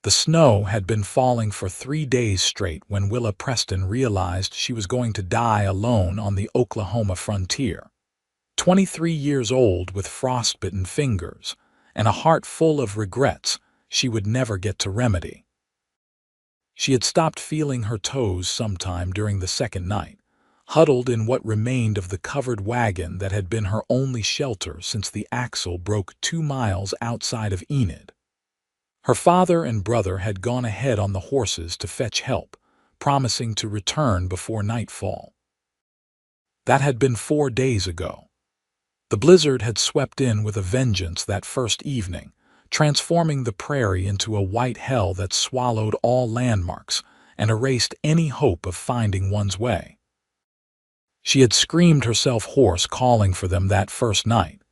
The snow had been falling for 3 days straight when Willa Preston realized she was going to die alone on the Oklahoma frontier. 23 years old with frostbitten fingers and a heart full of regrets she would never get to remedy. She had stopped feeling her toes sometime during the second night, huddled in what remained of the covered wagon that had been her only shelter since the axle broke 2 miles outside of Enid. Her father and brother had gone ahead on the horses to fetch help, promising to return before nightfall. That had been 4 days ago. The blizzard had swept in with a vengeance that first evening, transforming the prairie into a white hell that swallowed all landmarks and erased any hope of finding one's way. She had screamed herself hoarse calling for them that first night,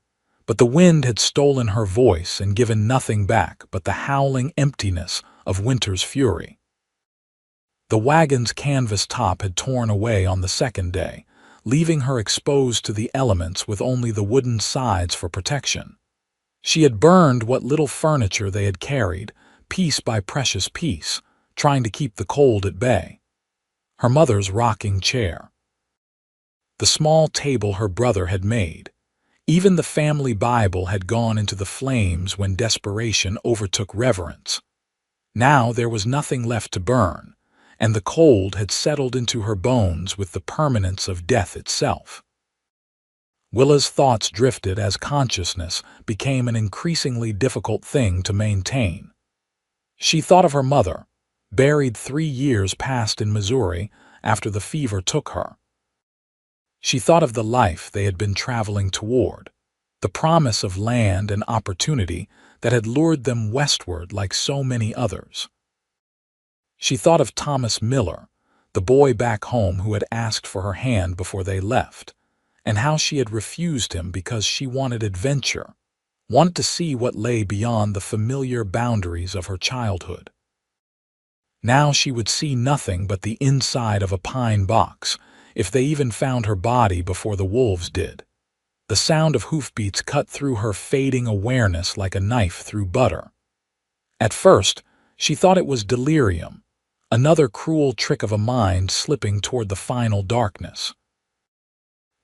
but the wind had stolen her voice and given nothing back but the howling emptiness of winter's fury. The wagon's canvas top had torn away on the second day, leaving her exposed to the elements with only the wooden sides for protection. She had burned what little furniture they had carried, piece by precious piece, trying to keep the cold at bay. Her mother's rocking chair, the small table her brother had made, even the family Bible had gone into the flames when desperation overtook reverence. Now there was nothing left to burn, and the cold had settled into her bones with the permanence of death itself. Willa's thoughts drifted as consciousness became an increasingly difficult thing to maintain. She thought of her mother, buried 3 years past in Missouri after the fever took her. She thought of the life they had been traveling toward, the promise of land and opportunity that had lured them westward like so many others. She thought of Thomas Miller, the boy back home who had asked for her hand before they left, and how she had refused him because she wanted adventure, wanted to see what lay beyond the familiar boundaries of her childhood. Now she would see nothing but the inside of a pine box, if they even found her body before the wolves did. The sound of hoofbeats cut through her fading awareness like a knife through butter. At first, she thought it was delirium, another cruel trick of a mind slipping toward the final darkness.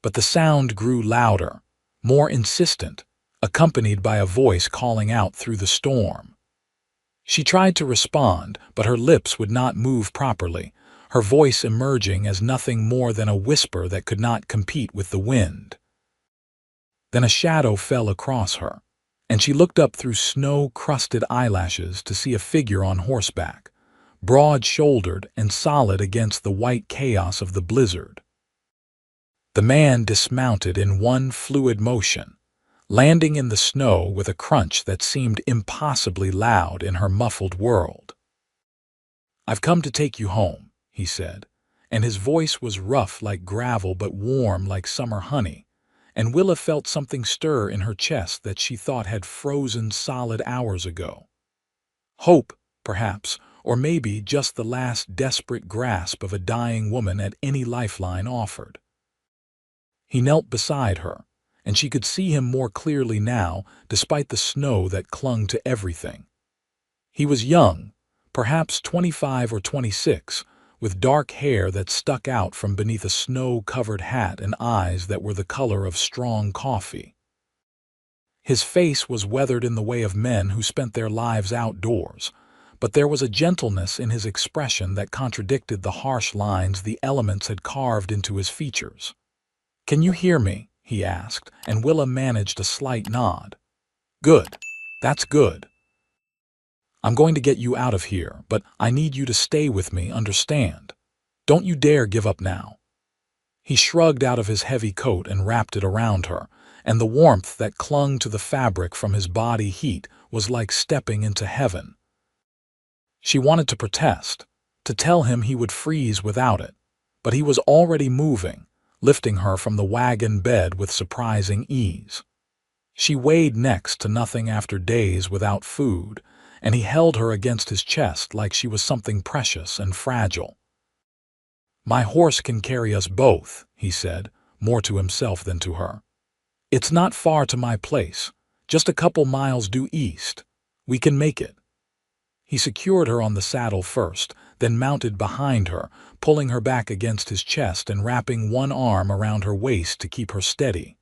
But the sound grew louder, more insistent, accompanied by a voice calling out through the storm. She tried to respond, but her lips would not move properly, her voice emerging as nothing more than a whisper that could not compete with the wind. Then a shadow fell across her, and she looked up through snow-crusted eyelashes to see a figure on horseback, broad-shouldered and solid against the white chaos of the blizzard. The man dismounted in one fluid motion, landing in the snow with a crunch that seemed impossibly loud in her muffled world. "I've come to take you home," he said, and his voice was rough like gravel but warm like summer honey, and Willa felt something stir in her chest that she thought had frozen solid hours ago. Hope, perhaps, or maybe just the last desperate grasp of a dying woman at any lifeline offered. He knelt beside her, and she could see him more clearly now despite the snow that clung to everything. He was young, perhaps 25 or 26, with dark hair that stuck out from beneath a snow-covered hat and eyes that were the color of strong coffee. His face was weathered in the way of men who spent their lives outdoors, but there was a gentleness in his expression that contradicted the harsh lines the elements had carved into his features. "Can you hear me?" he asked, and Willa managed a slight nod. "Good. That's good. I'm going to get you out of here, but I need you to stay with me, understand? Don't you dare give up now." He shrugged out of his heavy coat and wrapped it around her, and the warmth that clung to the fabric from his body heat was like stepping into heaven. She wanted to protest, to tell him he would freeze without it, but he was already moving, lifting her from the wagon bed with surprising ease. She weighed next to nothing after days without food, and he held her against his chest like she was something precious and fragile. "My horse can carry us both," he said, more to himself than to her. "It's not far to my place, just a couple miles due east. We can make it." He secured her on the saddle first, then mounted behind her, pulling her back against his chest and wrapping one arm around her waist to keep her steady.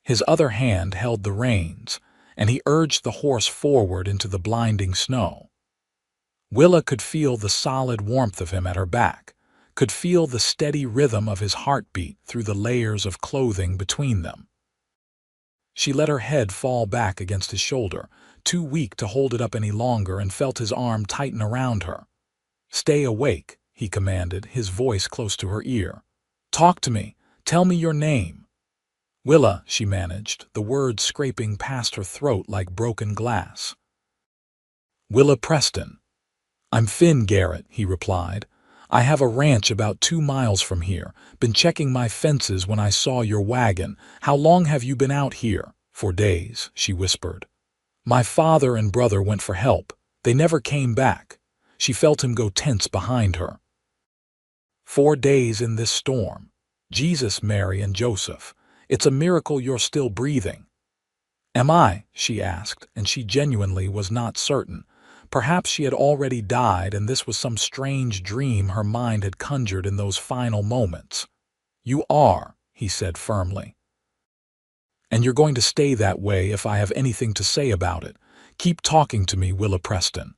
His other hand held the reins, and he urged the horse forward into the blinding snow. Willa could feel the solid warmth of him at her back, could feel the steady rhythm of his heartbeat through the layers of clothing between them. She let her head fall back against his shoulder, too weak to hold it up any longer, and felt his arm tighten around her. "Stay awake," he commanded, his voice close to her ear. "Talk to me. Tell me your name." "Willa," she managed, the words scraping past her throat like broken glass. "Willa Preston." "I'm Finn Garrett," he replied. "I have a ranch about 2 miles from here. Been checking my fences when I saw your wagon. How long have you been out here?" "For days," she whispered. "My father and brother went for help. They never came back." She felt him go tense behind her. 4 days in this storm. Jesus, Mary, and Joseph. It's a miracle you're still breathing." "Am I?" she asked, and she genuinely was not certain. Perhaps she had already died, and this was some strange dream her mind had conjured in those final moments. "You are," he said firmly. "And you're going to stay that way if I have anything to say about it. Keep talking to me, Willa Preston."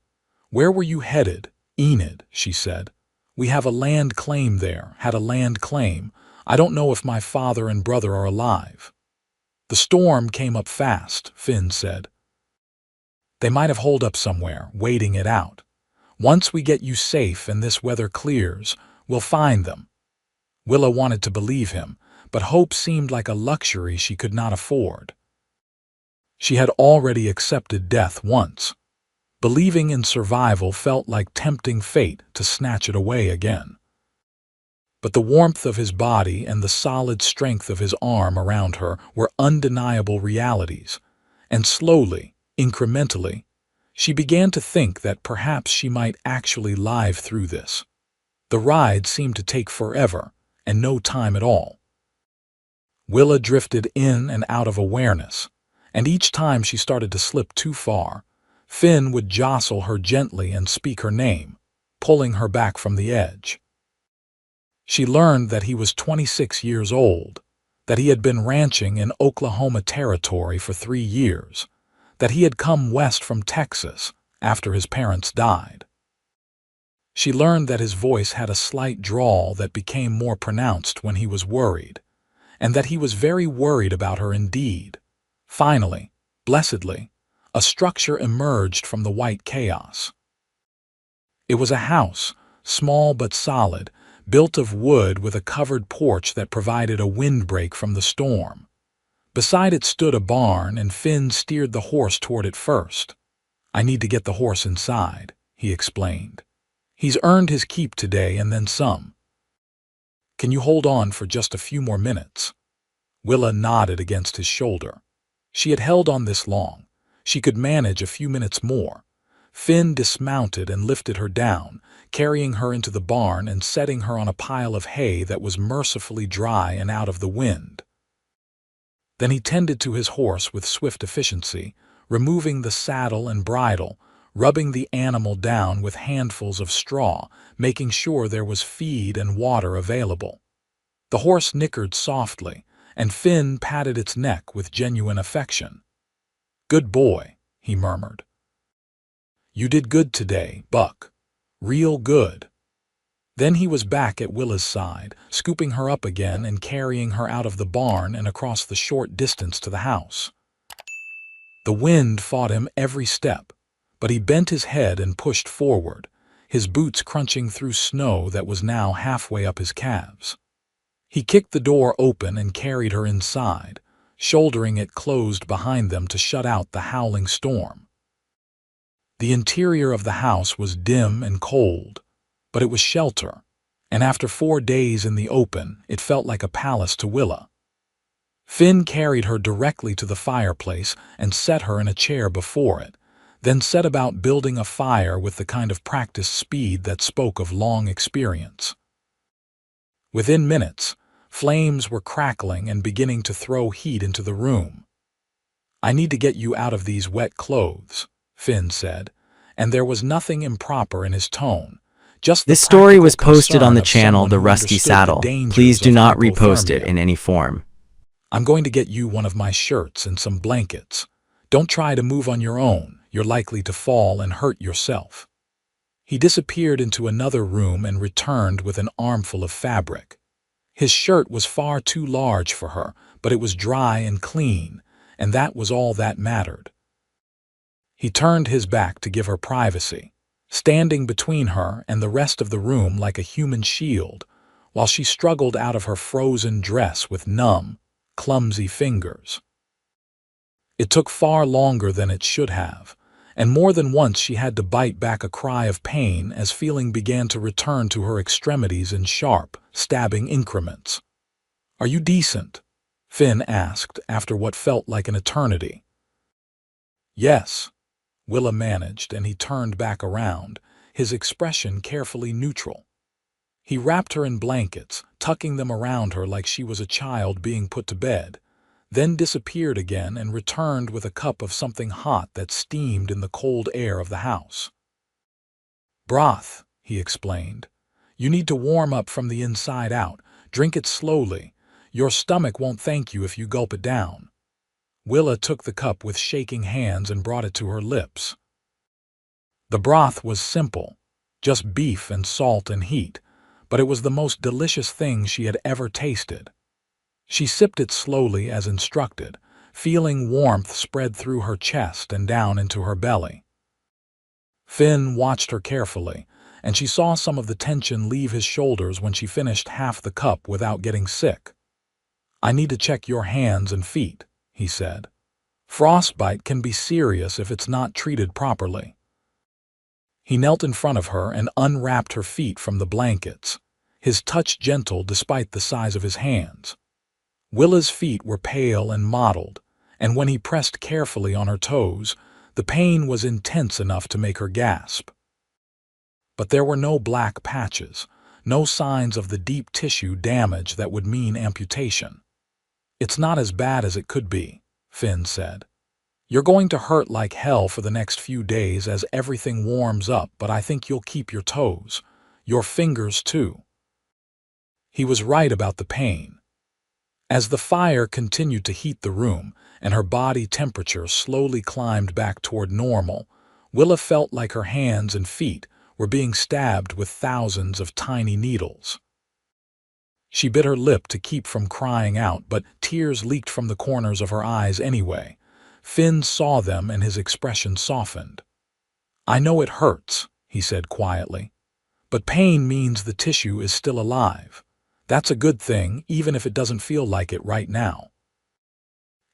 "Where were you headed?" "Enid," she said. "We have a land claim there, had a land claim. I don't know if my father and brother are alive." "The storm came up fast," Finn said. "They might have holed up somewhere, waiting it out. Once we get you safe and this weather clears, we'll find them." Willa wanted to believe him, but hope seemed like a luxury she could not afford. She had already accepted death once. Believing in survival felt like tempting fate to snatch it away again. But the warmth of his body and the solid strength of his arm around her were undeniable realities, and slowly, incrementally, she began to think that perhaps she might actually live through this. The ride seemed to take forever, and no time at all. Willa drifted in and out of awareness, and each time she started to slip too far, Finn would jostle her gently and speak her name, pulling her back from the edge. She learned that he was 26 years old, that he had been ranching in Oklahoma Territory for 3 years, that he had come west from Texas after his parents died. She learned that his voice had a slight drawl that became more pronounced when he was worried, and that he was very worried about her indeed. Finally, blessedly, a structure emerged from the white chaos. It was a house, small but solid, built of wood with a covered porch that provided a windbreak from the storm. Beside it stood a barn, and Finn steered the horse toward it first. "I need to get the horse inside," he explained. "He's earned his keep today and then some. Can you hold on for just a few more minutes?" Willa nodded against his shoulder. She had held on this long. She could manage a few minutes more. Finn dismounted and lifted her down, carrying her into the barn and setting her on a pile of hay that was mercifully dry and out of the wind. Then he tended to his horse with swift efficiency, removing the saddle and bridle, rubbing the animal down with handfuls of straw, making sure there was feed and water available. The horse nickered softly, and Finn patted its neck with genuine affection. "Good boy," he murmured. "You did good today, Buck. Real good." Then he was back at Willa's side, scooping her up again and carrying her out of the barn and across the short distance to the house. The wind fought him every step, but he bent his head and pushed forward, his boots crunching through snow that was now halfway up his calves. He kicked the door open and carried her inside, shouldering it closed behind them to shut out the howling storm. The interior of the house was dim and cold, but it was shelter, and after 4 days in the open, it felt like a palace to Willa. Finn carried her directly to the fireplace and set her in a chair before it, then set about building a fire with the kind of practiced speed that spoke of long experience. Within minutes, flames were crackling and beginning to throw heat into the room. "I need to get you out of these wet clothes," Finn said, and there was nothing improper in his tone, just the This story practical was posted on concern the of channel someone The who Rusty understood the Saddle. Please dangers do of not repost it hypothermia. in any form. I'm going to get you one of my shirts and some blankets. Don't try to move on your own. You're likely to fall and hurt yourself. He disappeared into another room and returned with an armful of fabric. His shirt was far too large for her, but it was dry and clean, and that was all that mattered. He turned his back to give her privacy, standing between her and the rest of the room like a human shield, while she struggled out of her frozen dress with numb, clumsy fingers. It took far longer than it should have, and more than once she had to bite back a cry of pain as feeling began to return to her extremities in sharp, stabbing increments. "Are you decent?" Finn asked after what felt like an eternity. "Yes," Willa managed, and he turned back around, his expression carefully neutral. He wrapped her in blankets, tucking them around her like she was a child being put to bed, then disappeared again and returned with a cup of something hot that steamed in the cold air of the house. "Broth," he explained. "You need to warm up from the inside out. Drink it slowly. Your stomach won't thank you if you gulp it down." Willa took the cup with shaking hands and brought it to her lips. The broth was simple, just beef and salt and heat, but it was the most delicious thing she had ever tasted. She sipped it slowly as instructed, feeling warmth spread through her chest and down into her belly. Finn watched her carefully, and she saw some of the tension leave his shoulders when she finished half the cup without getting sick. "I need to check your hands and feet," he said. "Frostbite can be serious if it's not treated properly." He knelt in front of her and unwrapped her feet from the blankets, his touch gentle despite the size of his hands. Willa's feet were pale and mottled, and when he pressed carefully on her toes, the pain was intense enough to make her gasp. But there were no black patches, no signs of the deep tissue damage that would mean amputation. "It's not as bad as it could be," Finn said. "You're going to hurt like hell for the next few days as everything warms up, but I think you'll keep your toes. Your fingers, too." He was right about the pain. As the fire continued to heat the room and her body temperature slowly climbed back toward normal, Willa felt like her hands and feet were being stabbed with thousands of tiny needles. She bit her lip to keep from crying out, but tears leaked from the corners of her eyes anyway. Finn saw them and his expression softened. "I know it hurts," he said quietly, "but pain means the tissue is still alive. That's a good thing, even if it doesn't feel like it right now."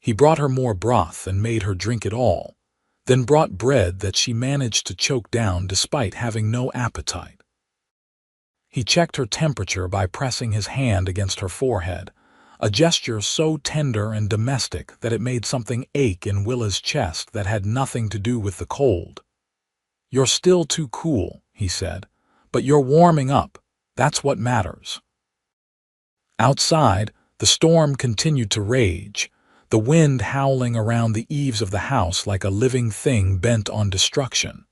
He brought her more broth and made her drink it all, then brought bread that she managed to choke down despite having no appetite. He checked her temperature by pressing his hand against her forehead, a gesture so tender and domestic that it made something ache in Willa's chest that had nothing to do with the cold. "You're still too cool," he said, "but you're warming up. That's what matters." Outside, the storm continued to rage, the wind howling around the eaves of the house like a living thing bent on destruction.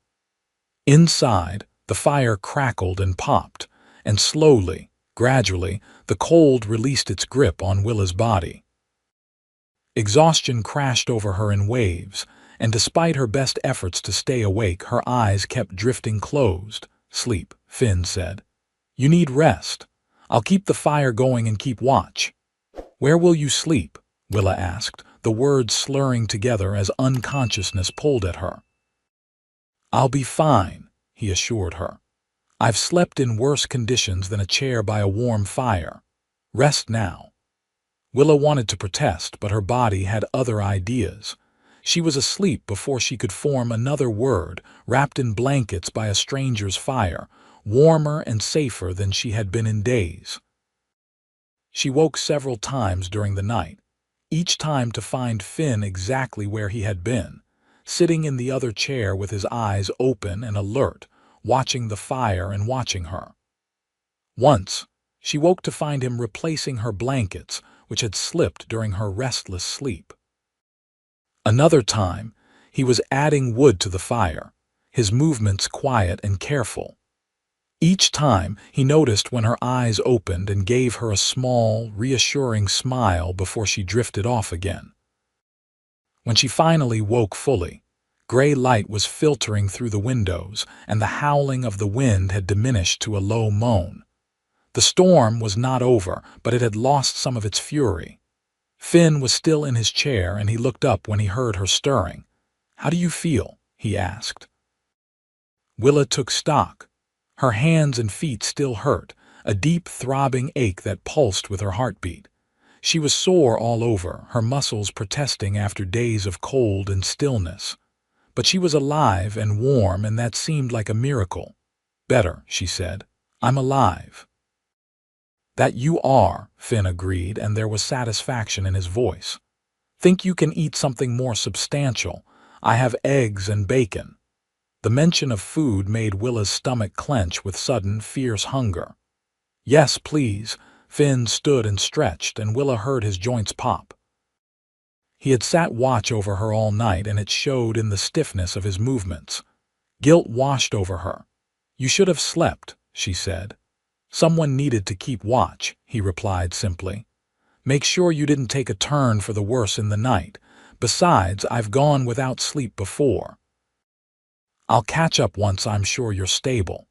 Inside, the fire crackled and popped, and slowly, gradually, the cold released its grip on Willa's body. Exhaustion crashed over her in waves, and despite her best efforts to stay awake, her eyes kept drifting closed. "Sleep," Finn said. "You need rest. I'll keep the fire going and keep watch." "Where will you sleep?" Willa asked, the words slurring together as unconsciousness pulled at her. "I'll be fine," he assured her. "I've slept in worse conditions than a chair by a warm fire. Rest now." Willa wanted to protest, but her body had other ideas. She was asleep before she could form another word, wrapped in blankets by a stranger's fire, warmer and safer than she had been in days. She woke several times during the night, each time to find Finn exactly where he had been, sitting in the other chair with his eyes open and alert, watching the fire and watching her. Once, she woke to find him replacing her blankets, which had slipped during her restless sleep. Another time, he was adding wood to the fire, his movements quiet and careful. Each time, he noticed when her eyes opened and gave her a small, reassuring smile before she drifted off again. When she finally woke fully, gray light was filtering through the windows, and the howling of the wind had diminished to a low moan. The storm was not over, but it had lost some of its fury. Finn was still in his chair, and he looked up when he heard her stirring. "How do you feel?" he asked. Willa took stock. Her hands and feet still hurt, a deep throbbing ache that pulsed with her heartbeat. She was sore all over, her muscles protesting after days of cold and stillness. But she was alive and warm, and that seemed like a miracle. "Better," she said. "I'm alive." "That you are," Finn agreed, and there was satisfaction in his voice. "Think you can eat something more substantial? I have eggs and bacon." The mention of food made Willa's stomach clench with sudden, fierce hunger. "Yes, please." Finn stood and stretched, and Willa heard his joints pop. He had sat watch over her all night, and it showed in the stiffness of his movements. Guilt washed over her. "You should have slept," she said. "Someone needed to keep watch," he replied simply. "Make sure you didn't take a turn for the worse in the night. Besides, I've gone without sleep before. I'll catch up once I'm sure you're stable."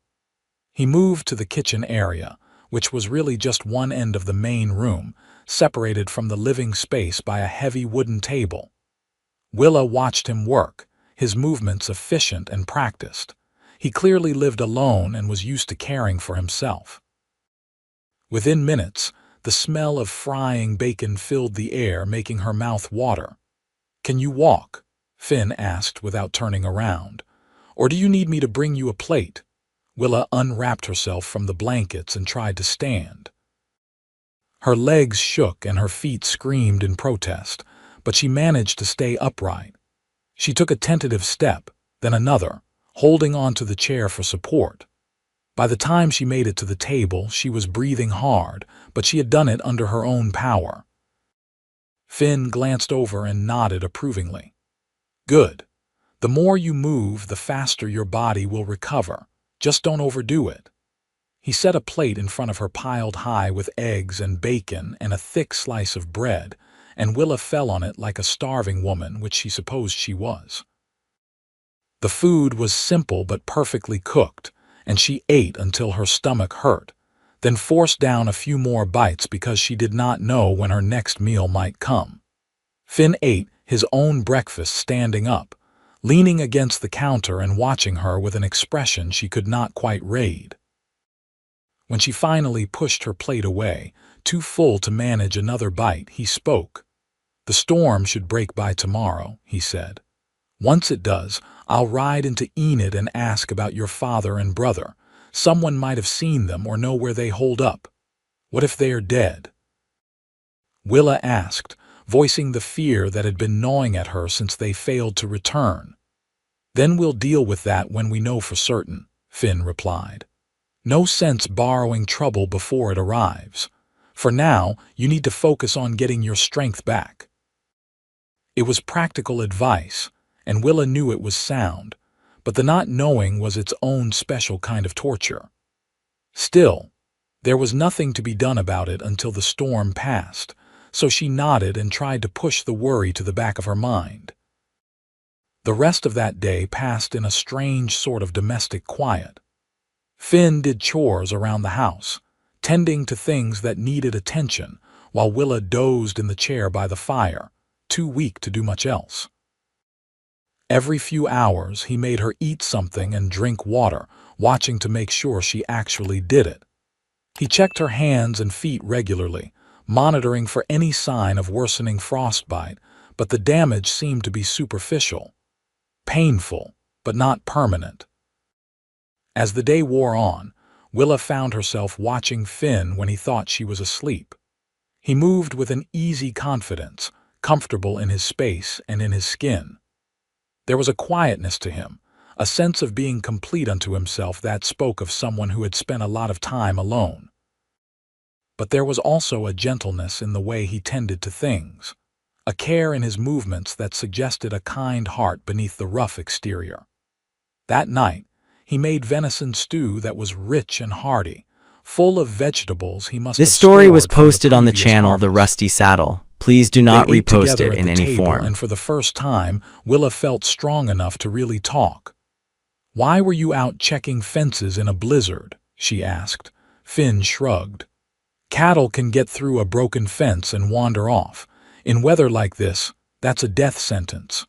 He moved to the kitchen area, which was really just one end of the main room, separated from the living space by a heavy wooden table. Willa watched him work, his movements efficient and practiced. He clearly lived alone and was used to caring for himself. Within minutes, the smell of frying bacon filled the air, making her mouth water. "Can you walk?" Finn asked without turning around. "Or do you need me to bring you a plate?" Willa unwrapped herself from the blankets and tried to stand. Her legs shook and her feet screamed in protest, but she managed to stay upright. She took a tentative step, then another, holding on to the chair for support. By the time she made it to the table, she was breathing hard, but she had done it under her own power. Finn glanced over and nodded approvingly. "Good. The more you move, the faster your body will recover. Just don't overdo it." He set a plate in front of her piled high with eggs and bacon and a thick slice of bread, and Willa fell on it like a starving woman, which she supposed she was. The food was simple but perfectly cooked, and she ate until her stomach hurt, then forced down a few more bites because she did not know when her next meal might come. Finn ate his own breakfast standing up, leaning against the counter and watching her with an expression she could not quite read. When she finally pushed her plate away, too full to manage another bite, he spoke. "The storm should break by tomorrow," he said. "Once it does, I'll ride into Enid and ask about your father and brother. Someone might have seen them or know where they hold up. What if they are dead?" Willa asked, voicing the fear that had been gnawing at her since they failed to return. "Then we'll deal with that when we know for certain," Finn replied. "No sense borrowing trouble before it arrives. For now, you need to focus on getting your strength back." It was practical advice, and Willa knew it was sound, but the not knowing was its own special kind of torture. Still, there was nothing to be done about it until the storm passed, so she nodded and tried to push the worry to the back of her mind. The rest of that day passed in a strange sort of domestic quiet. Finn did chores around the house, tending to things that needed attention, while Willa dozed in the chair by the fire, too weak to do much else. Every few hours, he made her eat something and drink water, watching to make sure she actually did it. He checked her hands and feet regularly, monitoring for any sign of worsening frostbite, but the damage seemed to be superficial. Painful, but not permanent. As the day wore on, Willa found herself watching Finn when he thought she was asleep. He moved with an easy confidence, comfortable in his space and in his skin. There was a quietness to him, a sense of being complete unto himself that spoke of someone who had spent a lot of time alone. But there was also a gentleness in the way he tended to things, a care in his movements that suggested a kind heart beneath the rough exterior. That night, he made venison stew that was rich and hearty, full of vegetables he must This have story was stored from the posted on the previous channel The harvest. Rusty Saddle. Please do They not ate repost together it at in the any table, form. and for the first time, Willa felt strong enough to really talk. "Why were you out checking fences in a blizzard?" she asked. Finn shrugged. "Cattle can get through a broken fence and wander off. In weather like this, that's a death sentence.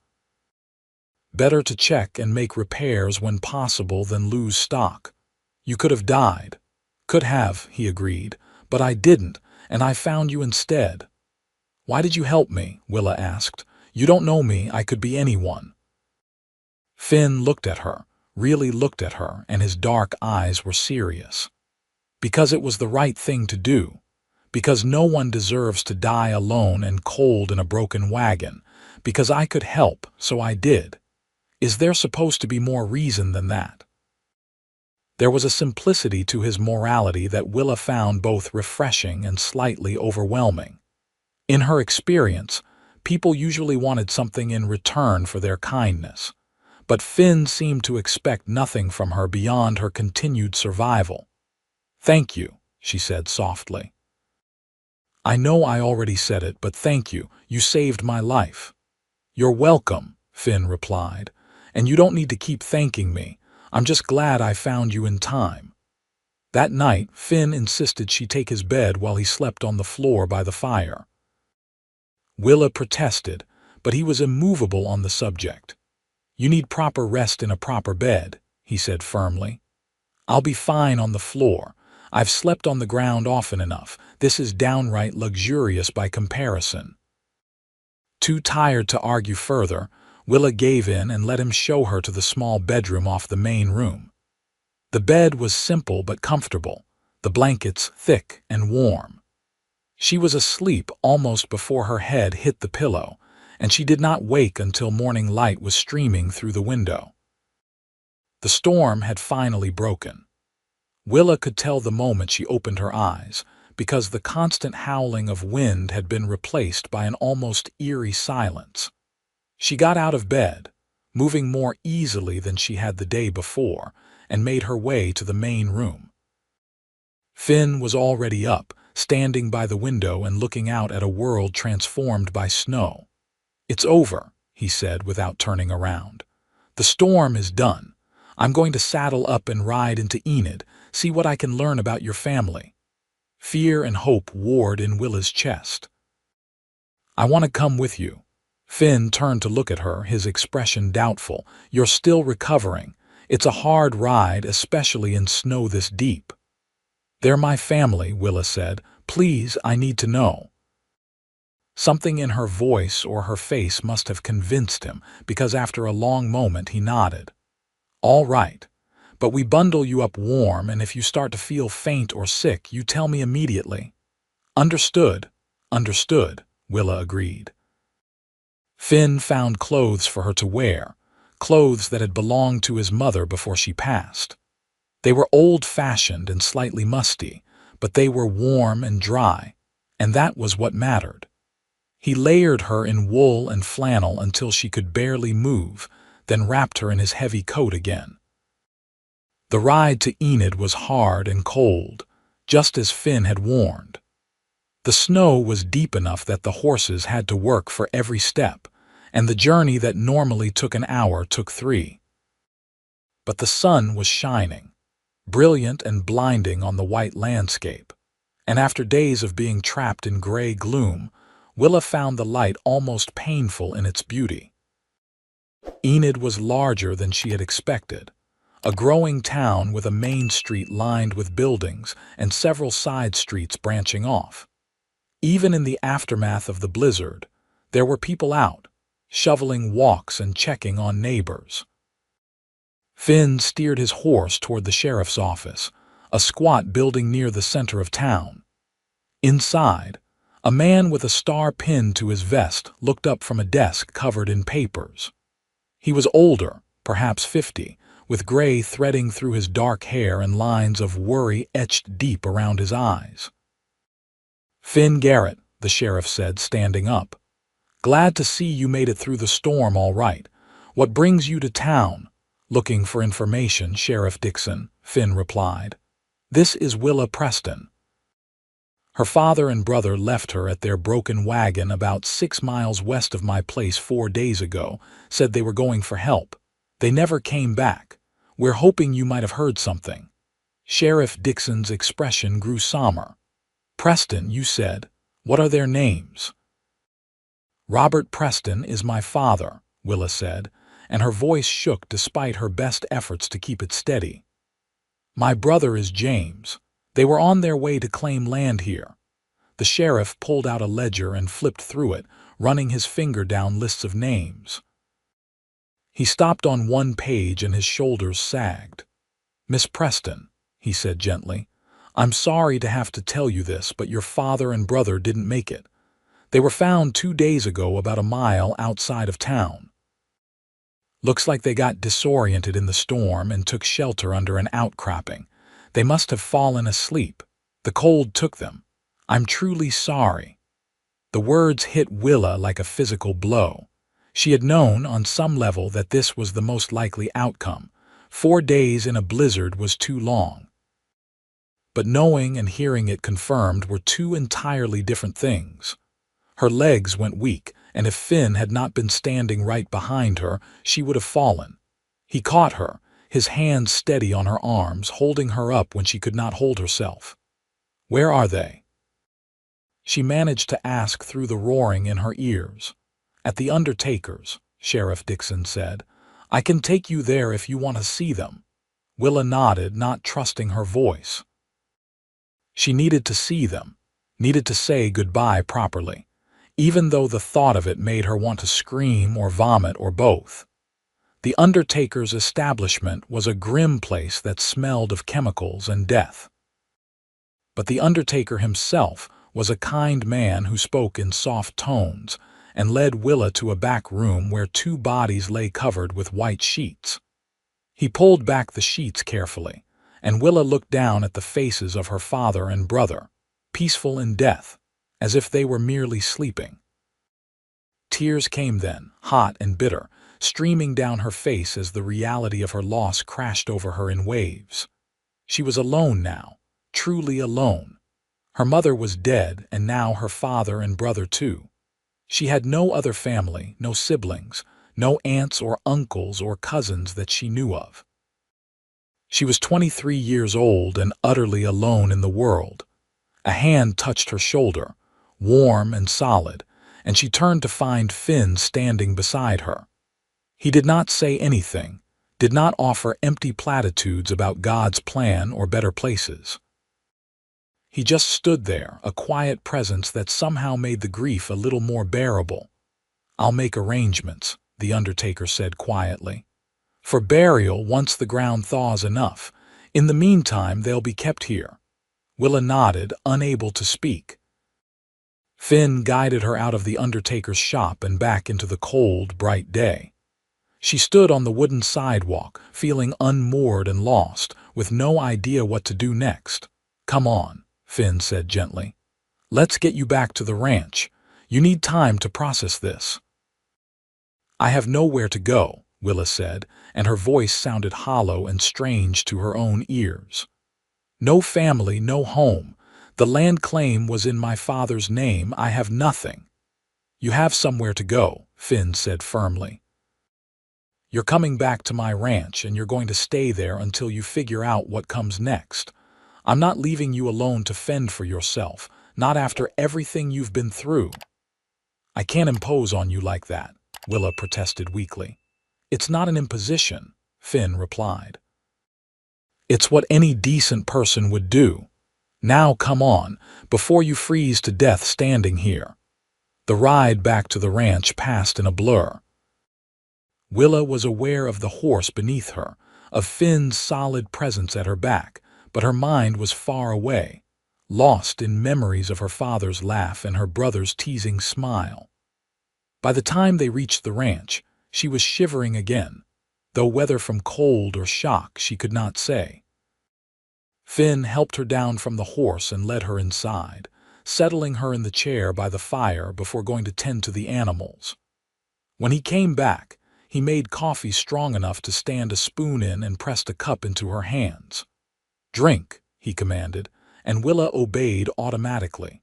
Better to check and make repairs when possible than lose stock. You could have died." "Could have," he agreed, "but I didn't, and I found you instead." "Why did you help me?" Willa asked. "You don't know me, I could be anyone." Finn looked at her, really looked at her, and his dark eyes were serious. "Because it was the right thing to do. Because no one deserves to die alone and cold in a broken wagon. Because I could help, so I did. Is there supposed to be more reason than that?" There was a simplicity to his morality that Willa found both refreshing and slightly overwhelming. In her experience, people usually wanted something in return for their kindness, but Finn seemed to expect nothing from her beyond her continued survival. "Thank you," she said softly. "I know I already said it, but thank you. You saved my life." "You're welcome," Finn replied, "and you don't need to keep thanking me. I'm just glad I found you in time." That night, Finn insisted she take his bed while he slept on the floor by the fire. Willa protested, but he was immovable on the subject. "You need proper rest in a proper bed," he said firmly. "I'll be fine on the floor. I've slept on the ground often enough. This is downright luxurious by comparison." Too tired to argue further, Willa gave in and let him show her to the small bedroom off the main room. The bed was simple but comfortable, the blankets thick and warm. She was asleep almost before her head hit the pillow, and she did not wake until morning light was streaming through the window. The storm had finally broken. Willa could tell the moment she opened her eyes, because the constant howling of wind had been replaced by an almost eerie silence. She got out of bed, moving more easily than she had the day before, and made her way to the main room. Finn was already up, standing by the window and looking out at a world transformed by snow. "It's over," he said without turning around. "The storm is done. I'm going to saddle up and ride into Enid, see what I can learn about your family." Fear and hope warred in Willa's chest. "I want to come with you." Finn turned to look at her, his expression doubtful. "You're still recovering. It's a hard ride, especially in snow this deep." "They're my family," Willa said. "Please, I need to know." Something in her voice or her face must have convinced him, because after a long moment he nodded. "All right, but we bundle you up warm, and if you start to feel faint or sick, you tell me immediately." "Understood, understood," Willa agreed. Finn found clothes for her to wear, clothes that had belonged to his mother before she passed. They were old-fashioned and slightly musty, but they were warm and dry, and that was what mattered. He layered her in wool and flannel until she could barely move, then wrapped her in his heavy coat again. The ride to Enid was hard and cold, just as Finn had warned. The snow was deep enough that the horses had to work for every step, and the journey that normally took an hour took 3. But the sun was shining, brilliant and blinding on the white landscape, and after days of being trapped in gray gloom, Willa found the light almost painful in its beauty. Enid was larger than she had expected, a growing town with a main street lined with buildings and several side streets branching off. Even in the aftermath of the blizzard, there were people out, shoveling walks and checking on neighbors. Finn steered his horse toward the sheriff's office, a squat building near the center of town. Inside, a man with a star pinned to his vest looked up from a desk covered in papers. He was older, perhaps 50, with gray threading through his dark hair and lines of worry etched deep around his eyes. "Finn Garrett," the sheriff said, standing up. "Glad to see you made it through the storm all right. What brings you to town? "Looking for information, Sheriff Dixon," Finn replied. "This is Willa Preston." Her father and brother left her at their broken wagon about 6 miles west of my place 4 days ago, said they were going for help. They never came back. We're hoping you might have heard something. Sheriff Dixon's expression grew somber. "Preston, you said. What are their names?" "Robert Preston is my father," Willa said, and her voice shook despite her best efforts to keep it steady. "My brother is James. They were on their way to claim land here." The sheriff pulled out a ledger and flipped through it, running his finger down lists of names. He stopped on one page and his shoulders sagged. "Miss Preston," he said gently, "I'm sorry to have to tell you this, but your father and brother didn't make it. They were found 2 days ago about a mile outside of town. Looks like they got disoriented in the storm and took shelter under an outcropping. They must have fallen asleep. The cold took them. I'm truly sorry." The words hit Willa like a physical blow. She had known, on some level, that this was the most likely outcome. 4 days in a blizzard was too long. But knowing and hearing it confirmed were two entirely different things. Her legs went weak, and if Finn had not been standing right behind her, she would have fallen. He caught her, his hands steady on her arms, holding her up when she could not hold herself. "Where are they?" She managed to ask through the roaring in her ears. "At the undertaker's," Sheriff Dixon said. "I can take you there if you want to see them." Willa nodded, not trusting her voice. She needed to see them, needed to say goodbye properly, even though the thought of it made her want to scream or vomit or both. The undertaker's establishment was a grim place that smelled of chemicals and death. But the undertaker himself was a kind man who spoke in soft tones and led Willa to a back room where 2 bodies lay covered with white sheets. He pulled back the sheets carefully, and Willa looked down at the faces of her father and brother, peaceful in death, as if they were merely sleeping. Tears came then, hot and bitter, streaming down her face as the reality of her loss crashed over her in waves. She was alone now, truly alone. Her mother was dead, and now her father and brother too. She had no other family, no siblings, no aunts or uncles or cousins that she knew of. She was 23 years old and utterly alone in the world. A hand touched her shoulder, warm and solid, and she turned to find Finn standing beside her. He did not say anything, did not offer empty platitudes about God's plan or better places. He just stood there, a quiet presence that somehow made the grief a little more bearable. "I'll make arrangements," the undertaker said quietly. "For burial once the ground thaws enough. In the meantime, they'll be kept here." Willa nodded, unable to speak. Finn guided her out of the undertaker's shop and back into the cold, bright day. She stood on the wooden sidewalk, feeling unmoored and lost, with no idea what to do next. "Come on," Finn said gently. "Let's get you back to the ranch. You need time to process this." "I have nowhere to go," Willa said, and her voice sounded hollow and strange to her own ears. "No family, no home. The land claim was in my father's name. I have nothing." "You have somewhere to go," Finn said firmly. "You're coming back to my ranch, and you're going to stay there until you figure out what comes next. I'm not leaving you alone to fend for yourself, not after everything you've been through." "I can't impose on you like that," Willa protested weakly. "It's not an imposition," Finn replied. "It's what any decent person would do. Now come on, before you freeze to death standing here." The ride back to the ranch passed in a blur. Willa was aware of the horse beneath her, of Finn's solid presence at her back, but her mind was far away, lost in memories of her father's laugh and her brother's teasing smile. By the time they reached the ranch, she was shivering again, though whether from cold or shock she could not say. Finn helped her down from the horse and led her inside, settling her in the chair by the fire before going to tend to the animals. When he came back, He made coffee strong enough to stand a spoon in and pressed a cup into her hands. "Drink," he commanded, and Willa obeyed automatically.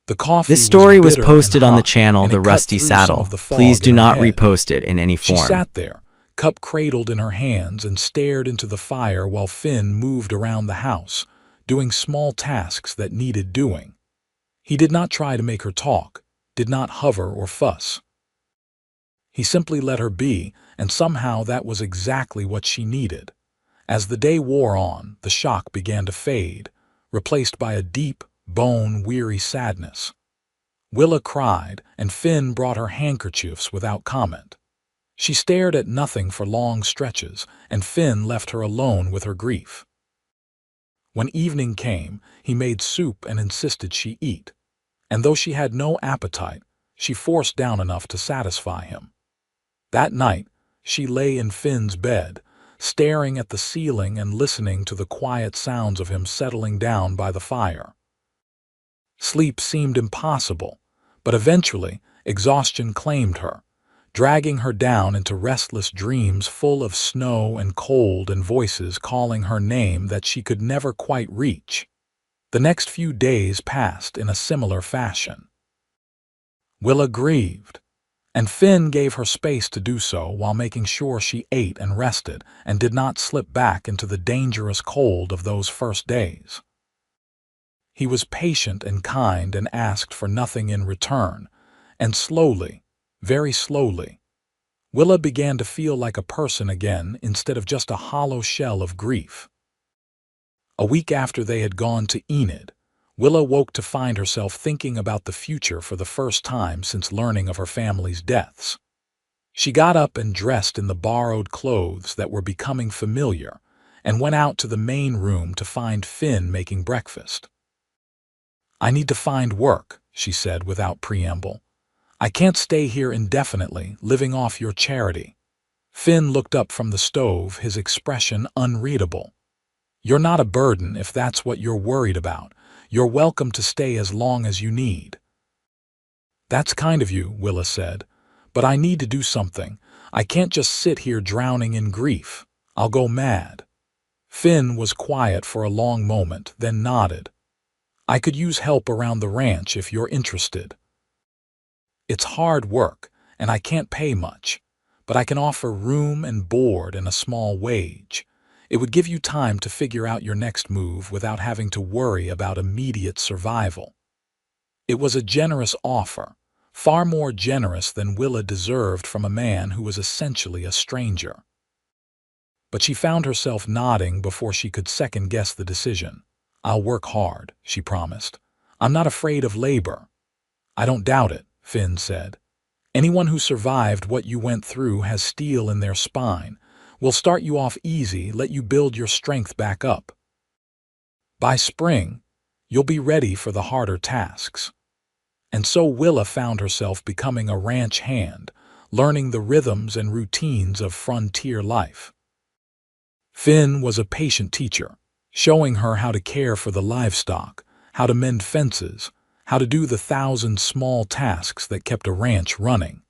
The This coffee was story was bitter and posted on the hot, channel and The it cut Rusty through some of Saddle. the Please fog do in her not head. repost it in any She form. sat there, cup cradled in her hands, and stared into the fire while Finn moved around the house, doing small tasks that needed doing. He did not try to make her talk, did not hover or fuss. He simply let her be, and somehow that was exactly what she needed. As the day wore on, the shock began to fade, replaced by a deep, bone-weary sadness. Willa cried, and Finn brought her handkerchiefs without comment. She stared at nothing for long stretches, and Finn left her alone with her grief. When evening came, he made soup and insisted she eat, and though she had no appetite, she forced down enough to satisfy him. That night, she lay in Finn's bed, staring at the ceiling and listening to the quiet sounds of him settling down by the fire. Sleep seemed impossible, but eventually exhaustion claimed her, dragging her down into restless dreams full of snow and cold and voices calling her name that she could never quite reach. The next few days passed in a similar fashion. Willa grieved, and Finn gave her space to do so while making sure she ate and rested and did not slip back into the dangerous cold of those first days. He was patient and kind and asked for nothing in return, and slowly, very slowly, Willa began to feel like a person again instead of just a hollow shell of grief. A week after they had gone to Enid, Willa woke to find herself thinking about the future for the first time since learning of her family's deaths. She got up and dressed in the borrowed clothes that were becoming familiar and went out to the main room to find Finn making breakfast. "I need to find work," she said without preamble. "I can't stay here indefinitely, living off your charity." Finn looked up from the stove, his expression unreadable. "You're not a burden if that's what you're worried about. You're welcome to stay as long as you need." "That's kind of you," Willa said, "but I need to do something. I can't just sit here drowning in grief. I'll go mad." Finn was quiet for a long moment, then nodded. "I could use help around the ranch if you're interested. It's hard work, and I can't pay much, but I can offer room and board and a small wage. It would give you time to figure out your next move without having to worry about immediate survival." It was a generous offer, far more generous than Willa deserved from a man who was essentially a stranger. But she found herself nodding before she could second-guess the decision. "I'll work hard," she promised. "I'm not afraid of labor." "I don't doubt it," Finn said. "Anyone who survived what you went through has steel in their spine. We'll start you off easy, let you build your strength back up. By spring, you'll be ready for the harder tasks." And so Willa found herself becoming a ranch hand, learning the rhythms and routines of frontier life. Finn was a patient teacher, showing her how to care for the livestock, how to mend fences, how to do the 1,000 small tasks that kept a ranch running.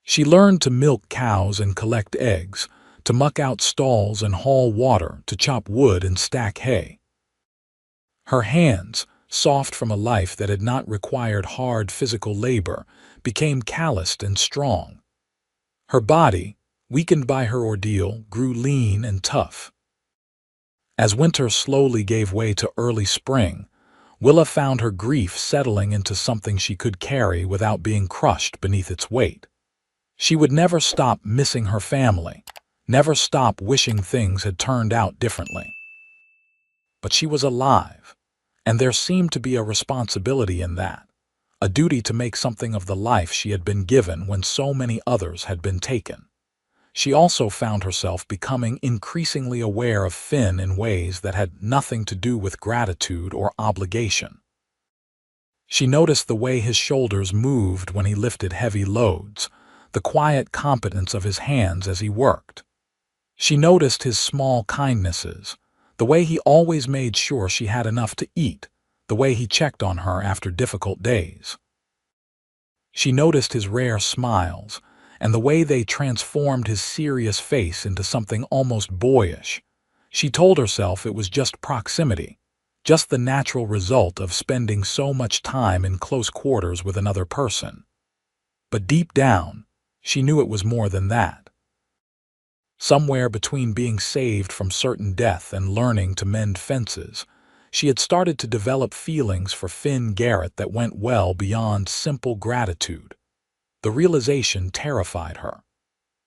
She learned to milk cows and collect eggs, to muck out stalls and haul water, to chop wood and stack hay. Her hands, soft from a life that had not required hard physical labor, became calloused and strong. Her body, weakened by her ordeal, grew lean and tough. As winter slowly gave way to early spring, Willa found her grief settling into something she could carry without being crushed beneath its weight. She would never stop missing her family, never stop wishing things had turned out differently. But she was alive, and there seemed to be a responsibility in that, a duty to make something of the life she had been given when so many others had been taken. She also found herself becoming increasingly aware of Finn in ways that had nothing to do with gratitude or obligation. She noticed the way his shoulders moved when he lifted heavy loads, the quiet competence of his hands as he worked. She noticed his small kindnesses, the way he always made sure she had enough to eat, the way he checked on her after difficult days. She noticed his rare smiles, and the way they transformed his serious face into something almost boyish. She told herself it was just proximity, just the natural result of spending so much time in close quarters with another person. But deep down, she knew it was more than that. Somewhere between being saved from certain death and learning to mend fences, she had started to develop feelings for Finn Garrett that went well beyond simple gratitude. The realization terrified her.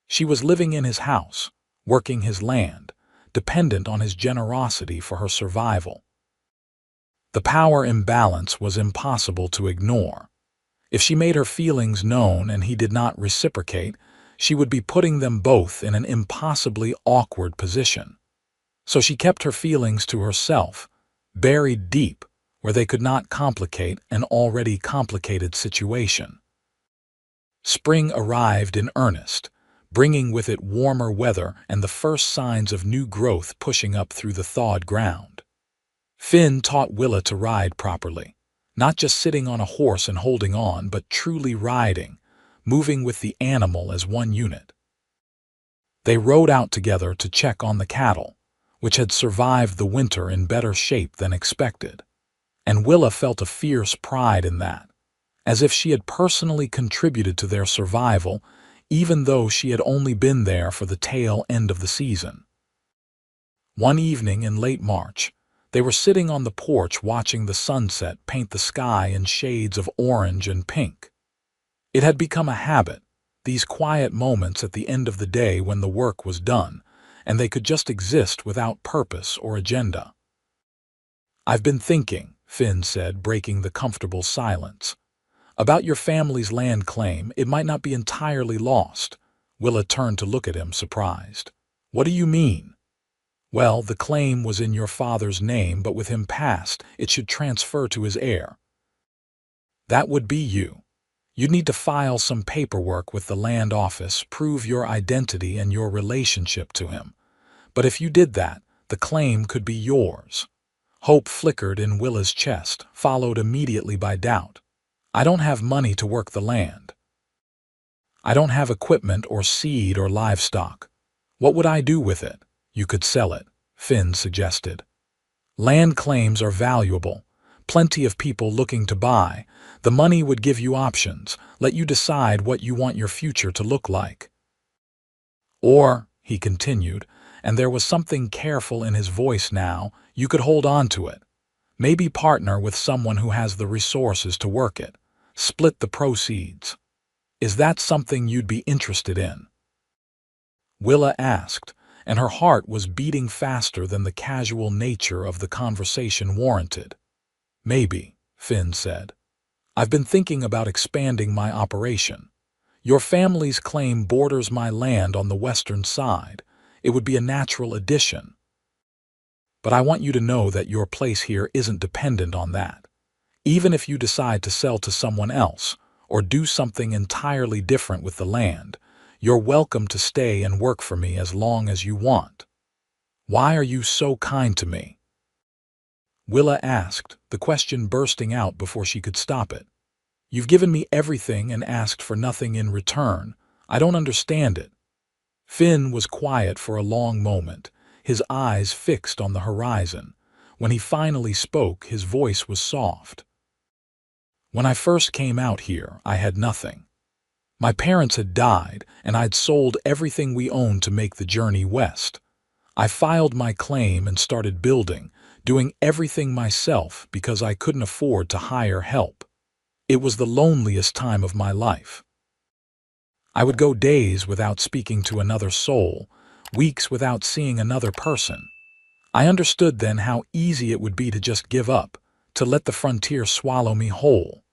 She was living in his house, working his land, dependent on his generosity for her survival. The power imbalance was impossible to ignore. If she made her feelings known and he did not reciprocate, she would be putting them both in an impossibly awkward position. So she kept her feelings to herself, buried deep where they could not complicate an already complicated situation. Spring arrived in earnest, bringing with it warmer weather and the first signs of new growth pushing up through the thawed ground. Finn taught Willa to ride properly, not just sitting on a horse and holding on, but truly riding, moving with the animal as one unit. They rode out together to check on the cattle, which had survived the winter in better shape than expected, and Willa felt a fierce pride in that, as if she had personally contributed to their survival, even though she had only been there for the tail end of the season. One evening in late March, they were sitting on the porch watching the sunset paint the sky in shades of orange and pink. It had become a habit, these quiet moments at the end of the day when the work was done, and they could just exist without purpose or agenda. "I've been thinking," Finn said, breaking the comfortable silence, "about your family's land claim. It might not be entirely lost." Willa turned to look at him, surprised. "What do you mean?" "Well, the claim was in your father's name, but with him passed, it should transfer to his heir." "That would be you. You'd need to file some paperwork with the land office, prove your identity and your relationship to him. But if you did that, the claim could be yours." Hope flickered in Willa's chest, followed immediately by doubt. "I don't have money to work the land. I don't have equipment or seed or livestock. What would I do with it?" "You could sell it," Finn suggested. "Land claims are valuable. Plenty of people looking to buy. The money would give you options, let you decide what you want your future to look like. Or," he continued, and there was something careful in his voice now, "you could hold on to it. Maybe partner with someone who has the resources to work it. Split the proceeds. Is that something you'd be interested in?" Willa asked, and her heart was beating faster than the casual nature of the conversation warranted. "Maybe," Finn said. "I've been thinking about expanding my operation. Your family's claim borders my land on the western side. It would be a natural addition. But I want you to know that your place here isn't dependent on that. Even if you decide to sell to someone else, or do something entirely different with the land, you're welcome to stay and work for me as long as you want." "Why are you so kind to me?" Willa asked, the question bursting out before she could stop it. "You've given me everything and asked for nothing in return. I don't understand it." Finn was quiet for a long moment, his eyes fixed on the horizon. When he finally spoke, his voice was soft. "When I first came out here, I had nothing. My parents had died, and I'd sold everything we owned to make the journey west. I filed my claim and started building, doing everything myself because I couldn't afford to hire help. It was the loneliest time of my life. I would go days without speaking to another soul, weeks without seeing another person. I understood then how easy it would be to just give up, to let the frontier swallow me whole.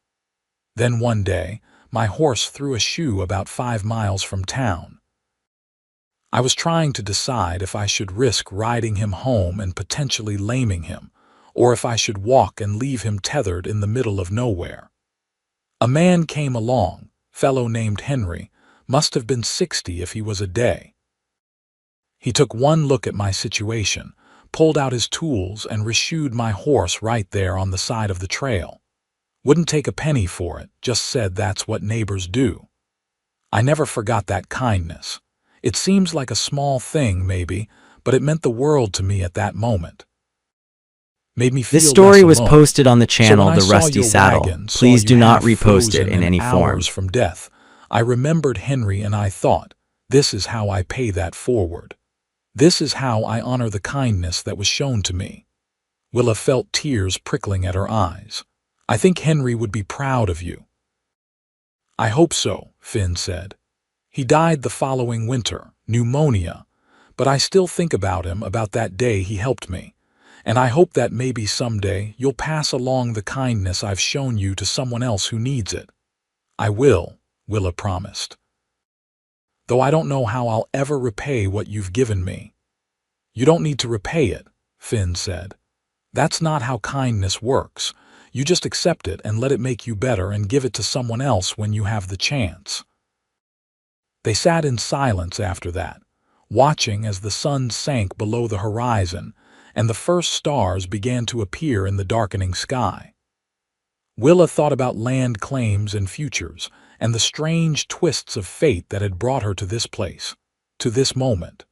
Then one day, my horse threw a shoe about 5 miles from town. I was trying to decide if I should risk riding him home and potentially laming him, or if I should walk and leave him tethered in the middle of nowhere. A man came along, fellow named Henry, must have been 60 if he was a day. He took one look at my situation, pulled out his tools and reshoed my horse right there on the side of the trail. Wouldn't take a penny for it, just said that's what neighbors do. I never forgot that kindness. It seems like a small thing, maybe, but it meant the world to me at that moment. Made me This feel less story was alone. posted on the So when channel I The saw Rusty your Saddle. wagon, saw Please you do not half repost it frozen in and any hours form. from death, I remembered Henry and I thought, this is how I pay that forward. This is how I honor the kindness that was shown to me. Willa felt tears prickling at her eyes. I think Henry would be proud of you. I hope so, Finn said. He died the following winter, pneumonia, but I still think about him, about that day he helped me. And I hope that maybe someday you'll pass along the kindness I've shown you to someone else who needs it. I will, Willa promised. Though I don't know how I'll ever repay what you've given me. You don't need to repay it, Finn said. That's not how kindness works. You just accept it and let it make you better and give it to someone else when you have the chance. They sat in silence after that, watching as the sun sank below the horizon and the first stars began to appear in the darkening sky. Willa thought about land claims and futures and the strange twists of fate that had brought her to this place, to this moment.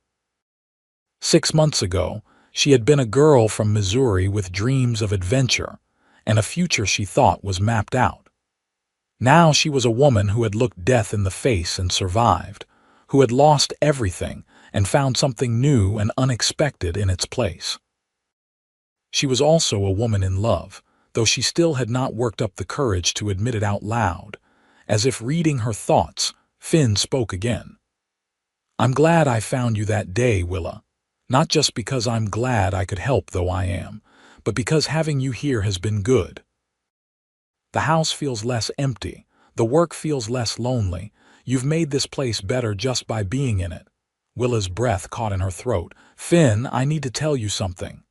6 months ago, she had been a girl from Missouri with dreams of adventure and a future she thought was mapped out. Now she was a woman who had looked death in the face and survived, who had lost everything and found something new and unexpected in its place. She was also a woman in love, though she still had not worked up the courage to admit it out loud. As if reading her thoughts, Finn spoke again. I'm glad I found you that day, Willa. Not just because I'm glad I could help, though I am, but because having you here has been good. The house feels less empty. The work feels less lonely. You've made this place better just by being in it. Willa's breath caught in her throat. Finn, I need to tell you something.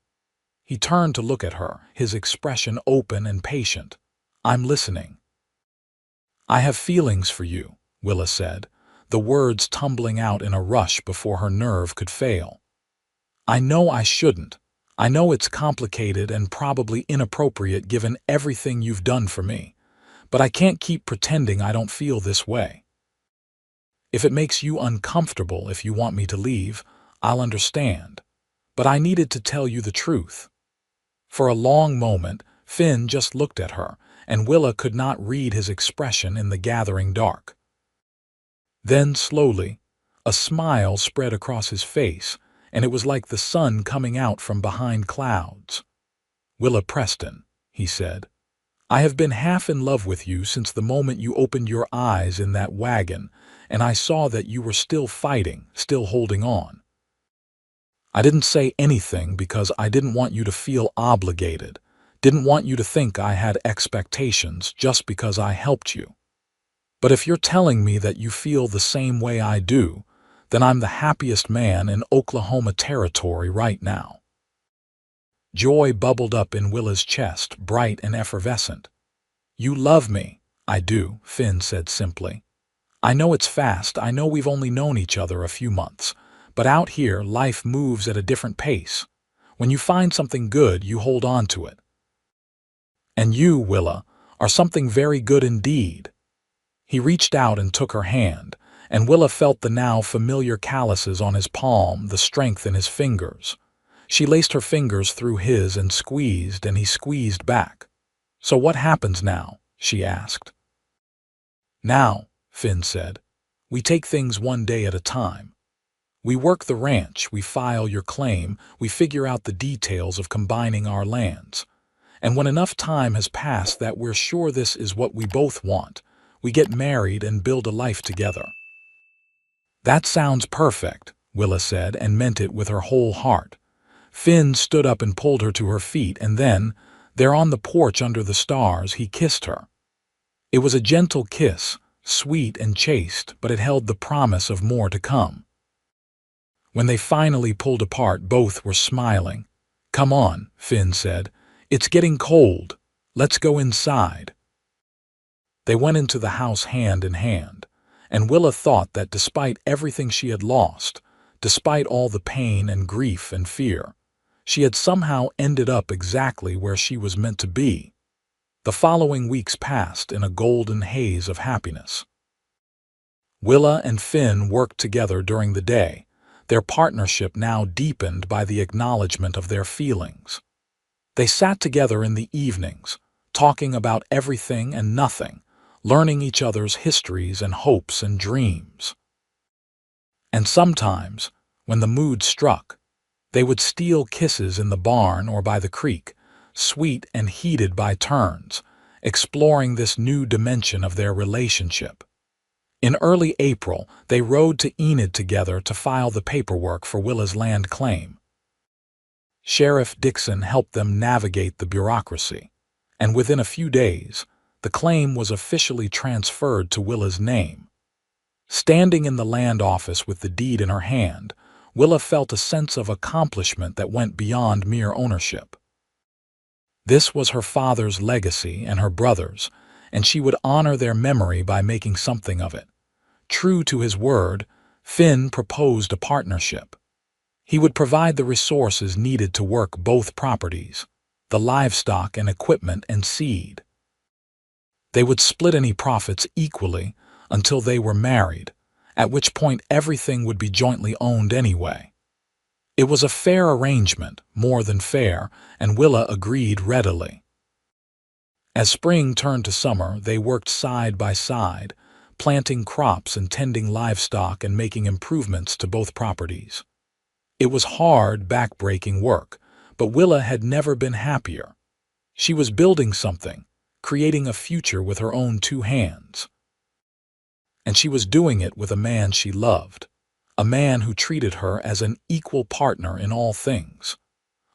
He turned to look at her, his expression open and patient. I'm listening. I have feelings for you, Willa said, the words tumbling out in a rush before her nerve could fail. I know I shouldn't. I know it's complicated and probably inappropriate given everything you've done for me, but I can't keep pretending I don't feel this way. If it makes you uncomfortable, if you want me to leave, I'll understand. But I needed to tell you the truth. For a long moment, Finn just looked at her, and Willa could not read his expression in the gathering dark. Then, slowly, a smile spread across his face, and it was like the sun coming out from behind clouds. Willa Preston, he said, I have been half in love with you since the moment you opened your eyes in that wagon, and I saw that you were still fighting, still holding on. I didn't say anything because I didn't want you to feel obligated, didn't want you to think I had expectations just because I helped you. But if you're telling me that you feel the same way I do, then I'm the happiest man in Oklahoma territory right now. Joy bubbled up in Willa's chest, bright and effervescent. You love me. I do, Finn said simply. I know it's fast, I know we've only known each other a few months, but out here life moves at a different pace. When you find something good, you hold on to it. And you, Willa, are something very good indeed. He reached out and took her hand, and Willa felt the now familiar calluses on his palm, the strength in his fingers. She laced her fingers through his and he squeezed back. So what happens now? She asked. Now, Finn said, we take things one day at a time. We work the ranch, we file your claim, we figure out the details of combining our lands. And when enough time has passed that we're sure this is what we both want, we get married and build a life together. That sounds perfect, Willa said, and meant it with her whole heart. Finn stood up and pulled her to her feet, and then, there on the porch under the stars, he kissed her. It was a gentle kiss, sweet and chaste, but it held the promise of more to come. When they finally pulled apart, both were smiling. Come on, Finn said. It's getting cold. Let's go inside. They went into the house hand in hand, and Willa thought that despite everything she had lost, despite all the pain and grief and fear, she had somehow ended up exactly where she was meant to be. The following weeks passed in a golden haze of happiness. Willa and Finn worked together during the day, their partnership now deepened by the acknowledgement of their feelings. They sat together in the evenings, talking about everything and nothing, learning each other's histories and hopes and dreams. And sometimes, when the mood struck, they would steal kisses in the barn or by the creek, sweet and heated by turns, exploring this new dimension of their relationship. In early April, they rode to Enid together to file the paperwork for Willa's land claim. Sheriff Dixon helped them navigate the bureaucracy, and within a few days, the claim was officially transferred to Willa's name. Standing in the land office with the deed in her hand, Willa felt a sense of accomplishment that went beyond mere ownership. This was her father's legacy and her brother's, and she would honor their memory by making something of it. True to his word, Finn proposed a partnership. He would provide the resources needed to work both properties, the livestock and equipment and seed. They would split any profits equally until they were married, at which point everything would be jointly owned anyway. It was a fair arrangement, more than fair, and Willa agreed readily. As spring turned to summer, they worked side by side, planting crops and tending livestock and making improvements to both properties. It was hard, back-breaking work, but Willa had never been happier. She was building something, creating a future with her own two hands. And she was doing it with a man she loved, a man who treated her as an equal partner in all things.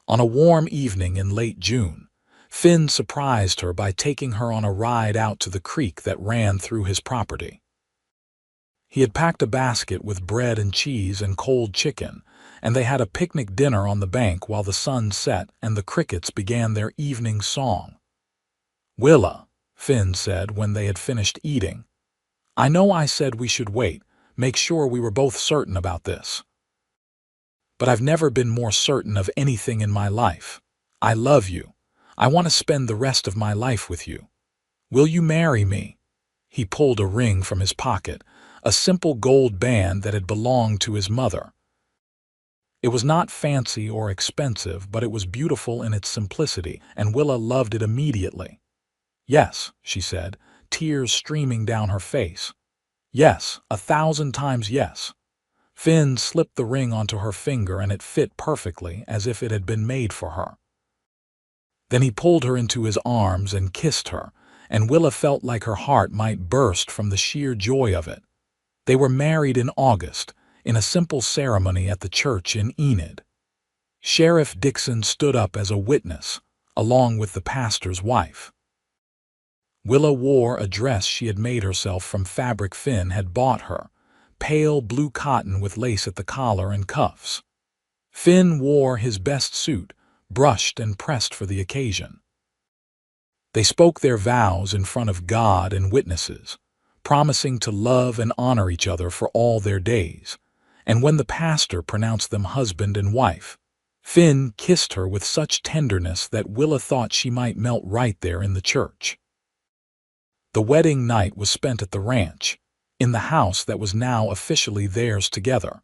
On a warm evening in late June, Finn surprised her by taking her on a ride out to the creek that ran through his property. He had packed a basket with bread and cheese and cold chicken, and they had a picnic dinner on the bank while the sun set and the crickets began their evening song. "Willa," Finn said when they had finished eating, "I know I said we should wait, make sure we were both certain about this. But I've never been more certain of anything in my life. I love you. I want to spend the rest of my life with you. Will you marry me?" He pulled a ring from his pocket, a simple gold band that had belonged to his mother. It was not fancy or expensive, but it was beautiful in its simplicity, and Willa loved it immediately. "Yes," she said, tears streaming down her face. "Yes, 1,000 times yes." Finn slipped the ring onto her finger and it fit perfectly, as if it had been made for her. Then he pulled her into his arms and kissed her, and Willa felt like her heart might burst from the sheer joy of it. They were married in August, in a simple ceremony at the church in Enid. Sheriff Dixon stood up as a witness, along with the pastor's wife. Willa wore a dress she had made herself from fabric Finn had bought her, pale blue cotton with lace at the collar and cuffs. Finn wore his best suit, brushed and pressed for the occasion. They spoke their vows in front of God and witnesses, promising to love and honor each other for all their days, and when the pastor pronounced them husband and wife, Finn kissed her with such tenderness that Willa thought she might melt right there in the church. The wedding night was spent at the ranch, in the house that was now officially theirs together.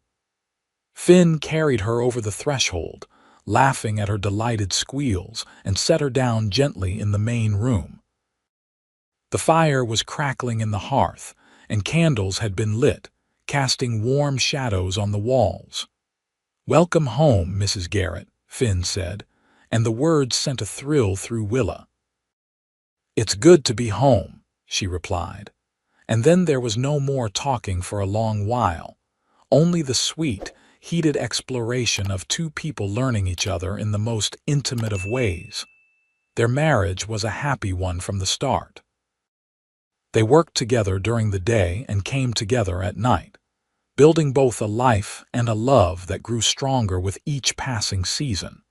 Finn carried her over the threshold, laughing at her delighted squeals, and set her down gently in the main room. The fire was crackling in the hearth, and candles had been lit, casting warm shadows on the walls. "Welcome home, Mrs. Garrett," Finn said, and the words sent a thrill through Willa. "It's good to be home," she replied. And then there was no more talking for a long while, only the sweet, heated exploration of two people learning each other in the most intimate of ways. Their marriage was a happy one from the start. They worked together during the day and came together at night, building both a life and a love that grew stronger with each passing season.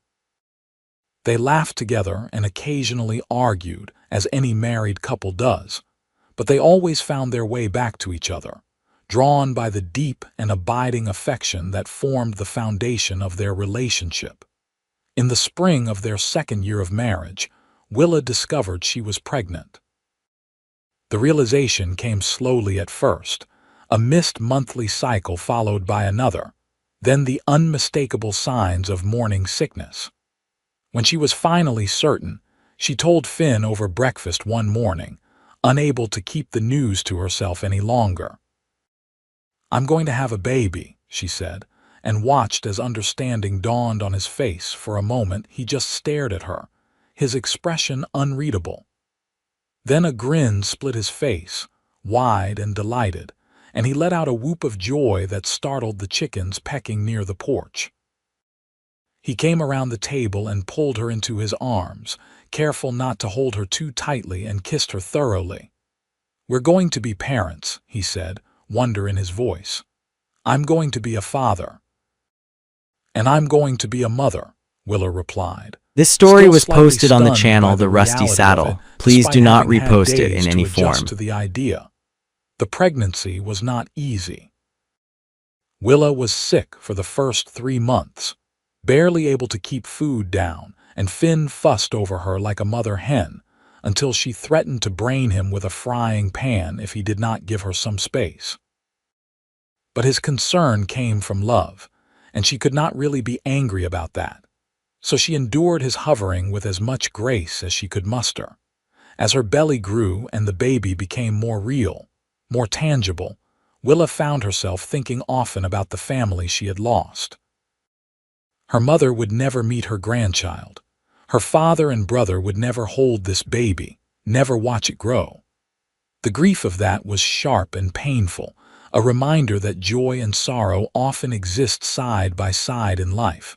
They laughed together and occasionally argued, as any married couple does, but they always found their way back to each other, drawn by the deep and abiding affection that formed the foundation of their relationship. In the spring of their second year of marriage, Willa discovered she was pregnant. The realization came slowly at first, A missed monthly cycle followed by another, then the unmistakable signs of morning sickness. When she was finally certain, she told Finn over breakfast one morning, unable to keep the news to herself any longer. "I'm going to have a baby," she said, and watched as understanding dawned on his face. For a moment he just stared at her, his expression unreadable. Then a grin split his face, wide and delighted, and he let out a whoop of joy that startled the chickens pecking near the porch. He came around the table and pulled her into his arms, careful not to hold her too tightly, and kissed her thoroughly. "We're going to be parents," he said, wonder in his voice. "I'm going to be a father." "And I'm going to be a mother," Willa replied. This story Still was slightly posted on the stunned channel by The Rusty reality of Saddle. it, Please despite do not having had repost it days in any to adjust form. to the idea. The pregnancy was not easy. Willa was sick for the first 3 months, barely able to keep food down, and Finn fussed over her like a mother hen, until she threatened to brain him with a frying pan if he did not give her some space. But his concern came from love, and she could not really be angry about that. So she endured his hovering with as much grace as she could muster. As her belly grew and the baby became more real, more tangible, Willa found herself thinking often about the family she had lost. Her mother would never meet her grandchild. Her father and brother would never hold this baby, never watch it grow. The grief of that was sharp and painful, a reminder that joy and sorrow often exist side by side in life.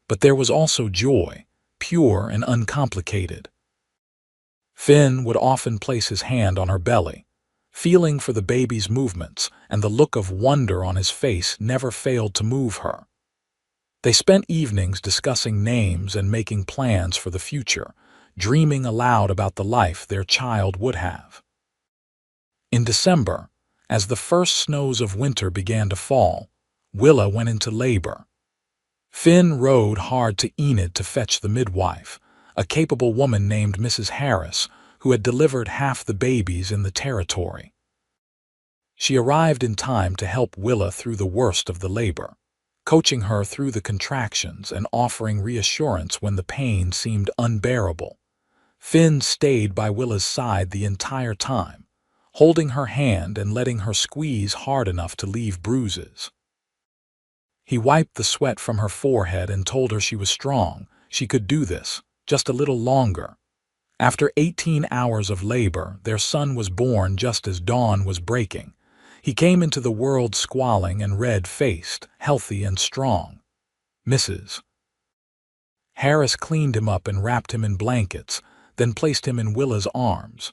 But there was also joy, pure and uncomplicated. Finn would often place his hand on her belly, feeling for the baby's movements, and the look of wonder on his face never failed to move her. They spent evenings discussing names and making plans for the future, dreaming aloud about the life their child would have. In December, as the first snows of winter began to fall, Willa went into labor. Finn rode hard to Enid to fetch the midwife, a capable woman named Mrs. Harris, who had delivered half the babies in the territory. She arrived in time to help Willa through the worst of the labor, coaching her through the contractions and offering reassurance when the pain seemed unbearable. Finn stayed by Willa's side the entire time, holding her hand and letting her squeeze hard enough to leave bruises. He wiped the sweat from her forehead and told her she was strong, she could do this, just a little longer. After 18 hours of labor, their son was born just as dawn was breaking. He came into the world squalling and red-faced, healthy and strong. Mrs. Harris cleaned him up and wrapped him in blankets, then placed him in Willa's arms.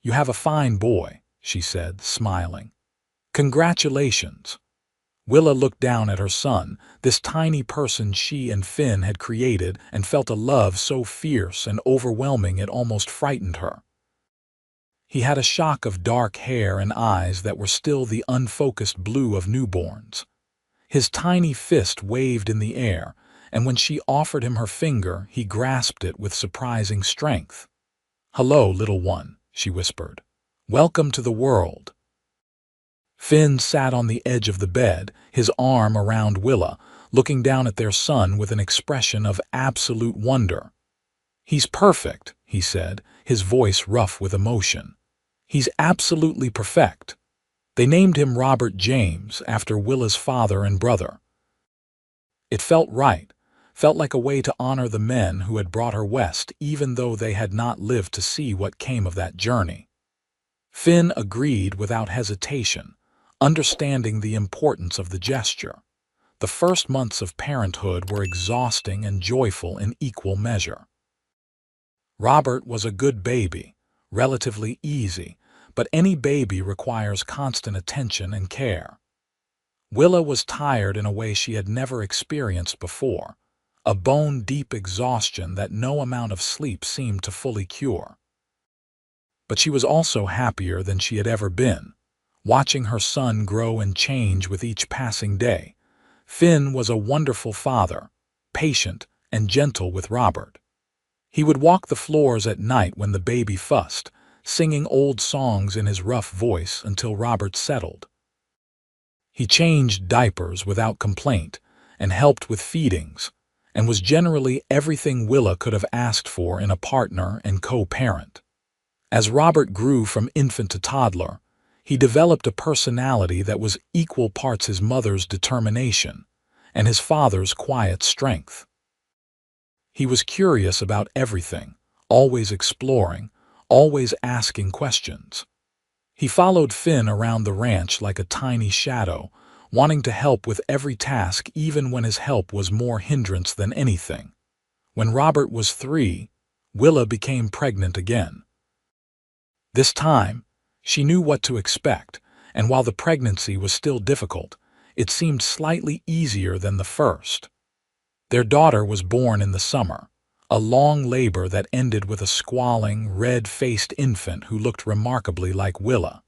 "You have a fine boy," she said, smiling. "Congratulations." Willa looked down at her son, this tiny person she and Finn had created, and felt a love so fierce and overwhelming it almost frightened her. He had a shock of dark hair and eyes that were still the unfocused blue of newborns. His tiny fist waved in the air, and when she offered him her finger, he grasped it with surprising strength. "Hello, little one," she whispered. "Welcome to the world." Finn sat on the edge of the bed, his arm around Willa, looking down at their son with an expression of absolute wonder. "He's perfect," he said, his voice rough with emotion. "He's absolutely perfect." They named him Robert James after Willa's father and brother. It felt right, felt like a way to honor the men who had brought her west, even though they had not lived to see what came of that journey. Finn agreed without hesitation, understanding the importance of the gesture. The first months of parenthood were exhausting and joyful in equal measure. Robert was a good baby, relatively easy, but any baby requires constant attention and care. Willa was tired in a way she had never experienced before, a bone-deep exhaustion that no amount of sleep seemed to fully cure. But she was also happier than she had ever been, watching her son grow and change with each passing day. Finn was a wonderful father, patient and gentle with Robert. He would walk the floors at night when the baby fussed, singing old songs in his rough voice until Robert settled. He changed diapers without complaint and helped with feedings, and was generally everything Willa could have asked for in a partner and co-parent. As Robert grew from infant to toddler, he developed a personality that was equal parts his mother's determination and his father's quiet strength. He was curious about everything, always exploring, always asking questions. He followed Finn around the ranch like a tiny shadow, wanting to help with every task even when his help was more hindrance than anything. When Robert was 3, Willa became pregnant again. This time, she knew what to expect, and while the pregnancy was still difficult, it seemed slightly easier than the first. Their daughter was born in the summer, a long labor that ended with a squalling, red-faced infant who looked remarkably like Willa.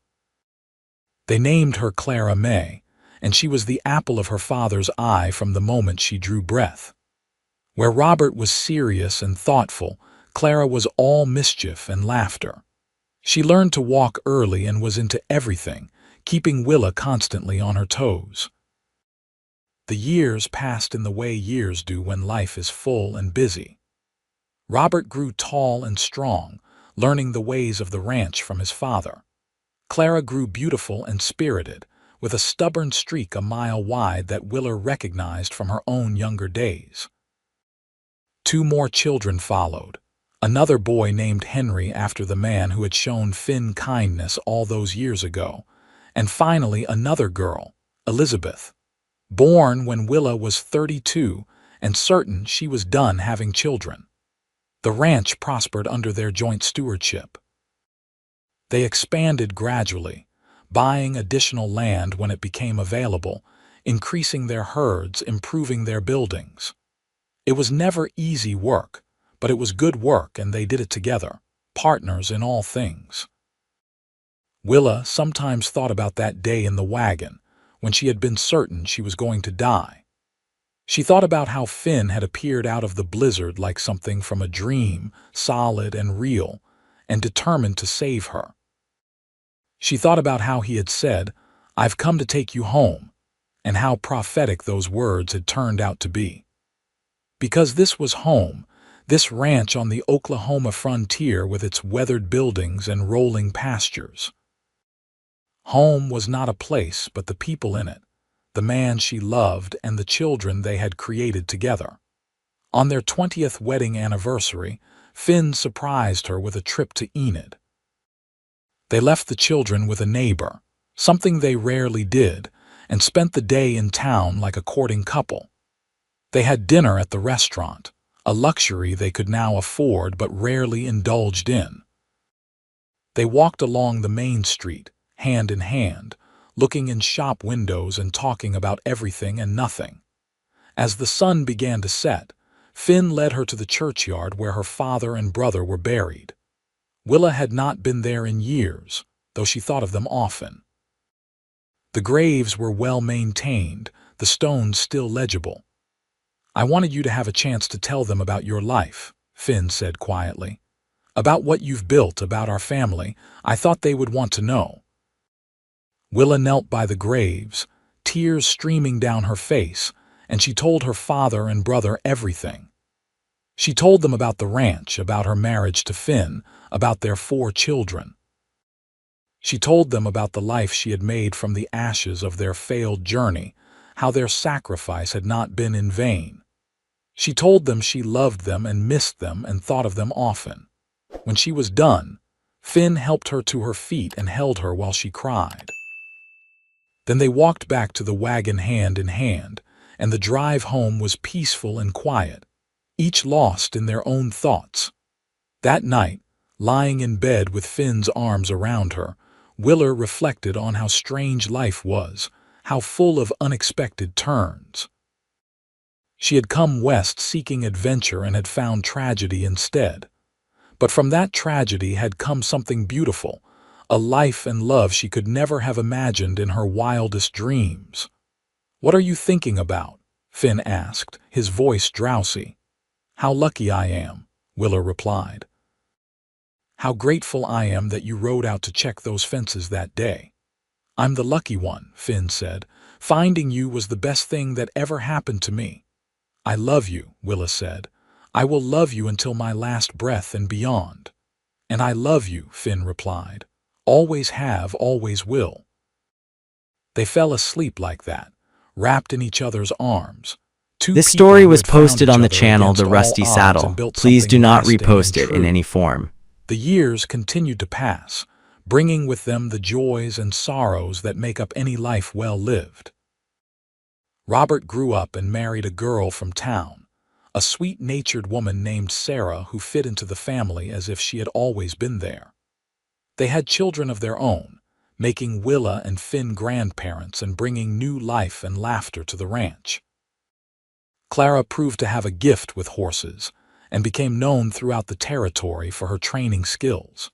They named her Clara May, and she was the apple of her father's eye from the moment she drew breath. Where Robert was serious and thoughtful, Clara was all mischief and laughter. She learned to walk early and was into everything, keeping Willa constantly on her toes. The years passed in the way years do when life is full and busy. Robert grew tall and strong, learning the ways of the ranch from his father. Clara grew beautiful and spirited, with a stubborn streak a mile wide that Willa recognized from her own younger days. 2 more children followed, another boy named Henry after the man who had shown Finn kindness all those years ago, and finally another girl, Elizabeth, born when Willa was 32 and certain she was done having children. The ranch prospered under their joint stewardship. They expanded gradually, buying additional land when it became available, increasing their herds, improving their buildings. It was never easy work, but it was good work and they did it together, partners in all things. Willa sometimes thought about that day in the wagon, when she had been certain she was going to die. She thought about how Finn had appeared out of the blizzard like something from a dream, solid and real, and determined to save her. She thought about how he had said, "I've come to take you home," and how prophetic those words had turned out to be. Because this was home, this ranch on the Oklahoma frontier with its weathered buildings and rolling pastures. Home was not a place, but the people in it, the man she loved and the children they had created together. On their 20th wedding anniversary, Finn surprised her with a trip to Enid. They left the children with a neighbor, something they rarely did, and spent the day in town like a courting couple. They had dinner at the restaurant, a luxury they could now afford but rarely indulged in. They walked along the main street, hand in hand, looking in shop windows and talking about everything and nothing. As the sun began to set, Finn led her to the churchyard where her father and brother were buried. Willa had not been there in years, though she thought of them often. The graves were well maintained, the stones still legible. "I wanted you to have a chance to tell them about your life," Finn said quietly. "About what you've built, about our family. I thought they would want to know." Willa knelt by the graves, tears streaming down her face, and she told her father and brother everything. She told them about the ranch, about her marriage to Finn, about their 4 children. She told them about the life she had made from the ashes of their failed journey, how their sacrifice had not been in vain. She told them she loved them and missed them and thought of them often. When she was done, Finn helped her to her feet and held her while she cried. Then they walked back to the wagon hand in hand, and the drive home was peaceful and quiet, each lost in their own thoughts. That night, lying in bed with Finn's arms around her, Willa reflected on how strange life was, how full of unexpected turns. She had come west seeking adventure and had found tragedy instead. But from that tragedy had come something beautiful, a life and love she could never have imagined in her wildest dreams. "What are you thinking about?" Finn asked, his voice drowsy. "How lucky I am," Willa replied. "How grateful I am that you rode out to check those fences that day." "I'm the lucky one," Finn said, Finding you was the best thing that ever happened to me." "I love you," Willa said. "I will love you until my last breath and beyond." "And I love you," Finn replied. "Always have, always will." They fell asleep like that, wrapped in each other's arms. Two This people story who was had found posted each on the other channel against The all Rusty odds Saddle. and built Please do something not lasting repost and it in true. any form. The years continued to pass, bringing with them the joys and sorrows that make up any life well lived. Robert grew up and married a girl from town, a sweet-natured woman named Sarah who fit into the family as if she had always been there. They had children of their own, making Willa and Finn grandparents and bringing new life and laughter to the ranch. Clara proved to have a gift with horses and became known throughout the territory for her training skills.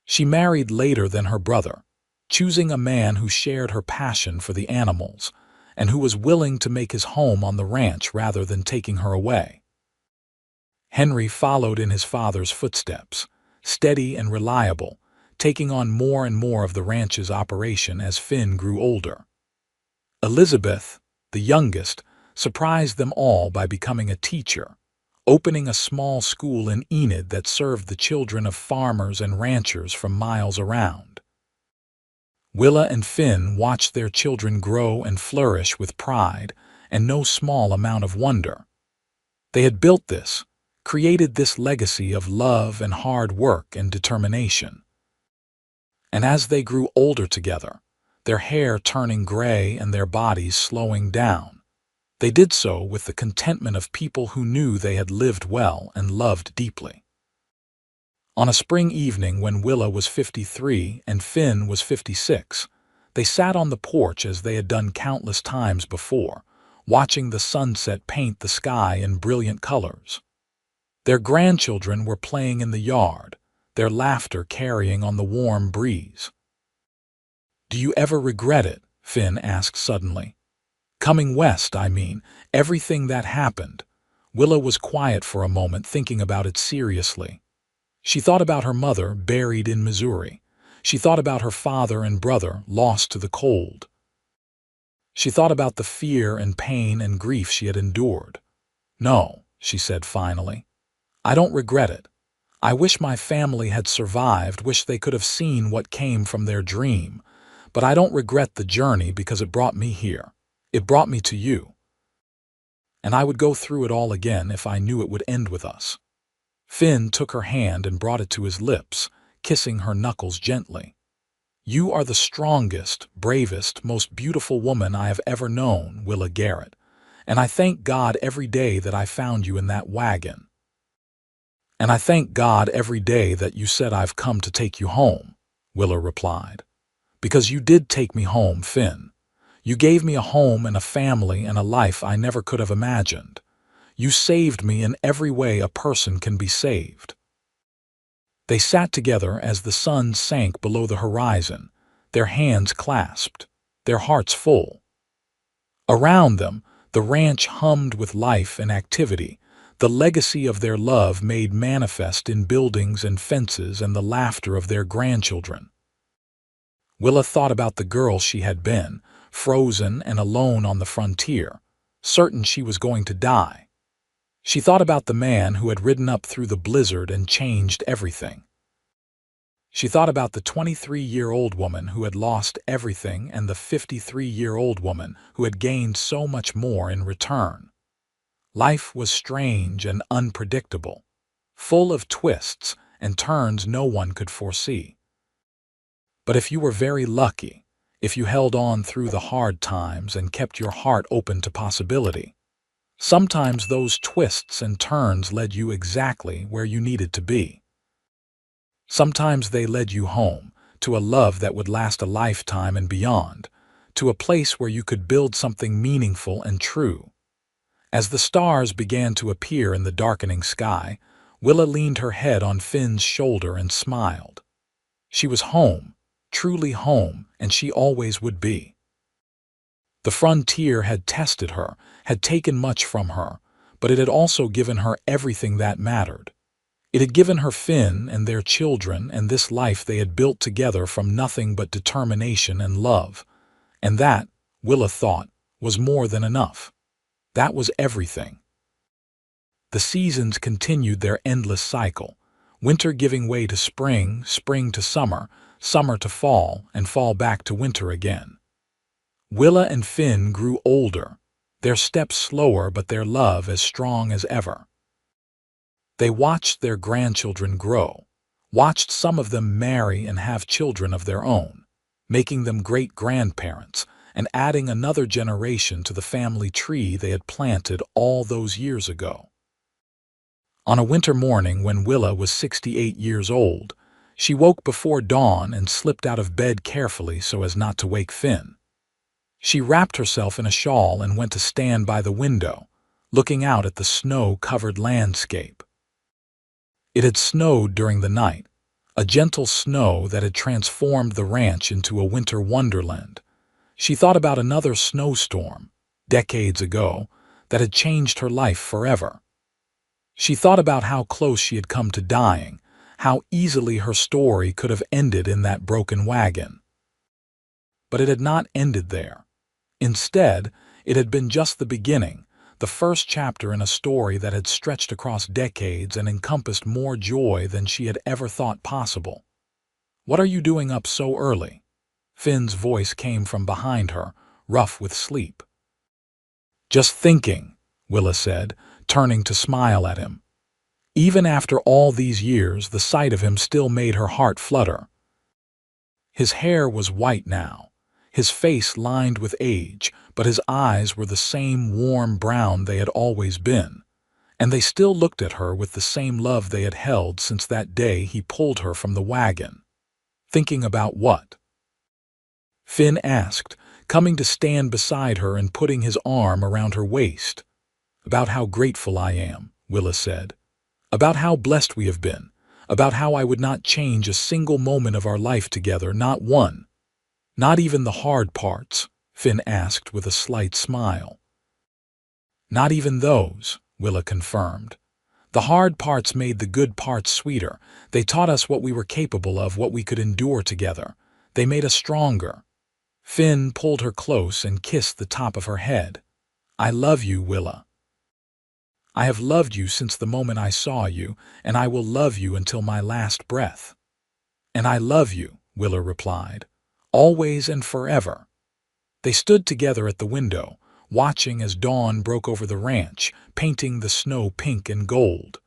She married later than her brother, choosing a man who shared her passion for the animals and who was willing to make his home on the ranch rather than taking her away. Henry followed in his father's footsteps, steady and reliable, taking on more and more of the ranch's operation as Finn grew older. Elizabeth, the youngest, surprised them all by becoming a teacher, opening a small school in Enid that served the children of farmers and ranchers from miles around. Willa and Finn watched their children grow and flourish with pride and no small amount of wonder. They had built this, created this legacy of love and hard work and determination. And as they grew older together, their hair turning gray and their bodies slowing down, they did so with the contentment of people who knew they had lived well and loved deeply. On a spring evening when Willa was 53 and Finn was 56, they sat on the porch as they had done countless times before, watching the sunset paint the sky in brilliant colors. Their grandchildren were playing in the yard, their laughter carrying on the warm breeze. "Do you ever regret it?" Finn asked suddenly. "Coming west, I mean, everything that happened." Willa was quiet for a moment, thinking about it seriously. She thought about her mother buried in Missouri. She thought about her father and brother lost to the cold. She thought about the fear and pain and grief she had endured. "No," she said finally. "I don't regret it. I wish my family had survived, wish they could have seen what came from their dream, but I don't regret the journey because it brought me here. It brought me to you. And I would go through it all again if I knew it would end with us." Finn took her hand and brought it to his lips, kissing her knuckles gently. "You are the strongest, bravest, most beautiful woman I have ever known, Willa Garrett, and I thank God every day that I found you in that wagon. And I thank God every day that you said I've come to take you home," Willa replied. "Because you did take me home, Finn. You gave me a home and a family and a life I never could have imagined. You saved me in every way a person can be saved." They sat together as the sun sank below the horizon, their hands clasped, their hearts full. Around them, the ranch hummed with life and activity, the legacy of their love made manifest in buildings and fences and the laughter of their grandchildren. Willa thought about the girl she had been, frozen and alone on the frontier, certain she was going to die. She thought about the man who had ridden up through the blizzard and changed everything. She thought about the 23-year-old woman who had lost everything and the 53-year-old woman who had gained so much more in return. Life was strange and unpredictable, full of twists and turns no one could foresee. But if you were very lucky, if you held on through the hard times and kept your heart open to possibility, sometimes those twists and turns led you exactly where you needed to be. Sometimes they led you home, to a love that would last a lifetime and beyond, to a place where you could build something meaningful and true. As the stars began to appear in the darkening sky, Willa leaned her head on Finn's shoulder and smiled. She was home, truly home, and she always would be. The frontier had tested her, had taken much from her, but it had also given her everything that mattered. It had given her Finn and their children and this life they had built together from nothing but determination and love. And that Willa thought, was more than enough. That was everything. The seasons continued their endless cycle, winter giving way to spring, spring to summer, summer to fall, and fall back to winter again. Willa and Finn grew older, their steps slower but their love as strong as ever. They watched their grandchildren grow, watched some of them marry and have children of their own, making them great-grandparents and adding another generation to the family tree they had planted all those years ago. On a winter morning when Willa was 68 years old, she woke before dawn and slipped out of bed carefully so as not to wake Finn. She wrapped herself in a shawl and went to stand by the window, looking out at the snow-covered landscape. It had snowed during the night, a gentle snow that had transformed the ranch into a winter wonderland. She thought about another snowstorm, decades ago, that had changed her life forever. She thought about how close she had come to dying, how easily her story could have ended in that broken wagon. But it had not ended there. Instead, it had been just the beginning, the first chapter in a story that had stretched across decades and encompassed more joy than she had ever thought possible. "What are you doing up so early?" Finn's voice came from behind her, rough with sleep. "Just thinking," Willa said, turning to smile at him. Even after all these years, the sight of him still made her heart flutter. His hair was white now, his face lined with age, but his eyes were the same warm brown they had always been, and they still looked at her with the same love they had held since that day he pulled her from the wagon. "Thinking about what?" Finn asked, coming to stand beside her and putting his arm around her waist. "About how grateful I am," Willa said. "About how blessed we have been. About how I would not change a single moment of our life together, not one." "Not even the hard parts?" Finn asked with a slight smile. "Not even those," Willa confirmed. "The hard parts made the good parts sweeter. They taught us what we were capable of, what we could endure together. They made us stronger." Finn pulled her close and kissed the top of her head. "I love you, Willa. I have loved you since the moment I saw you, and I will love you until my last breath." "And I love you," Willa replied, "always and forever." They stood together at the window, watching as dawn broke over the ranch, painting the snow pink and gold.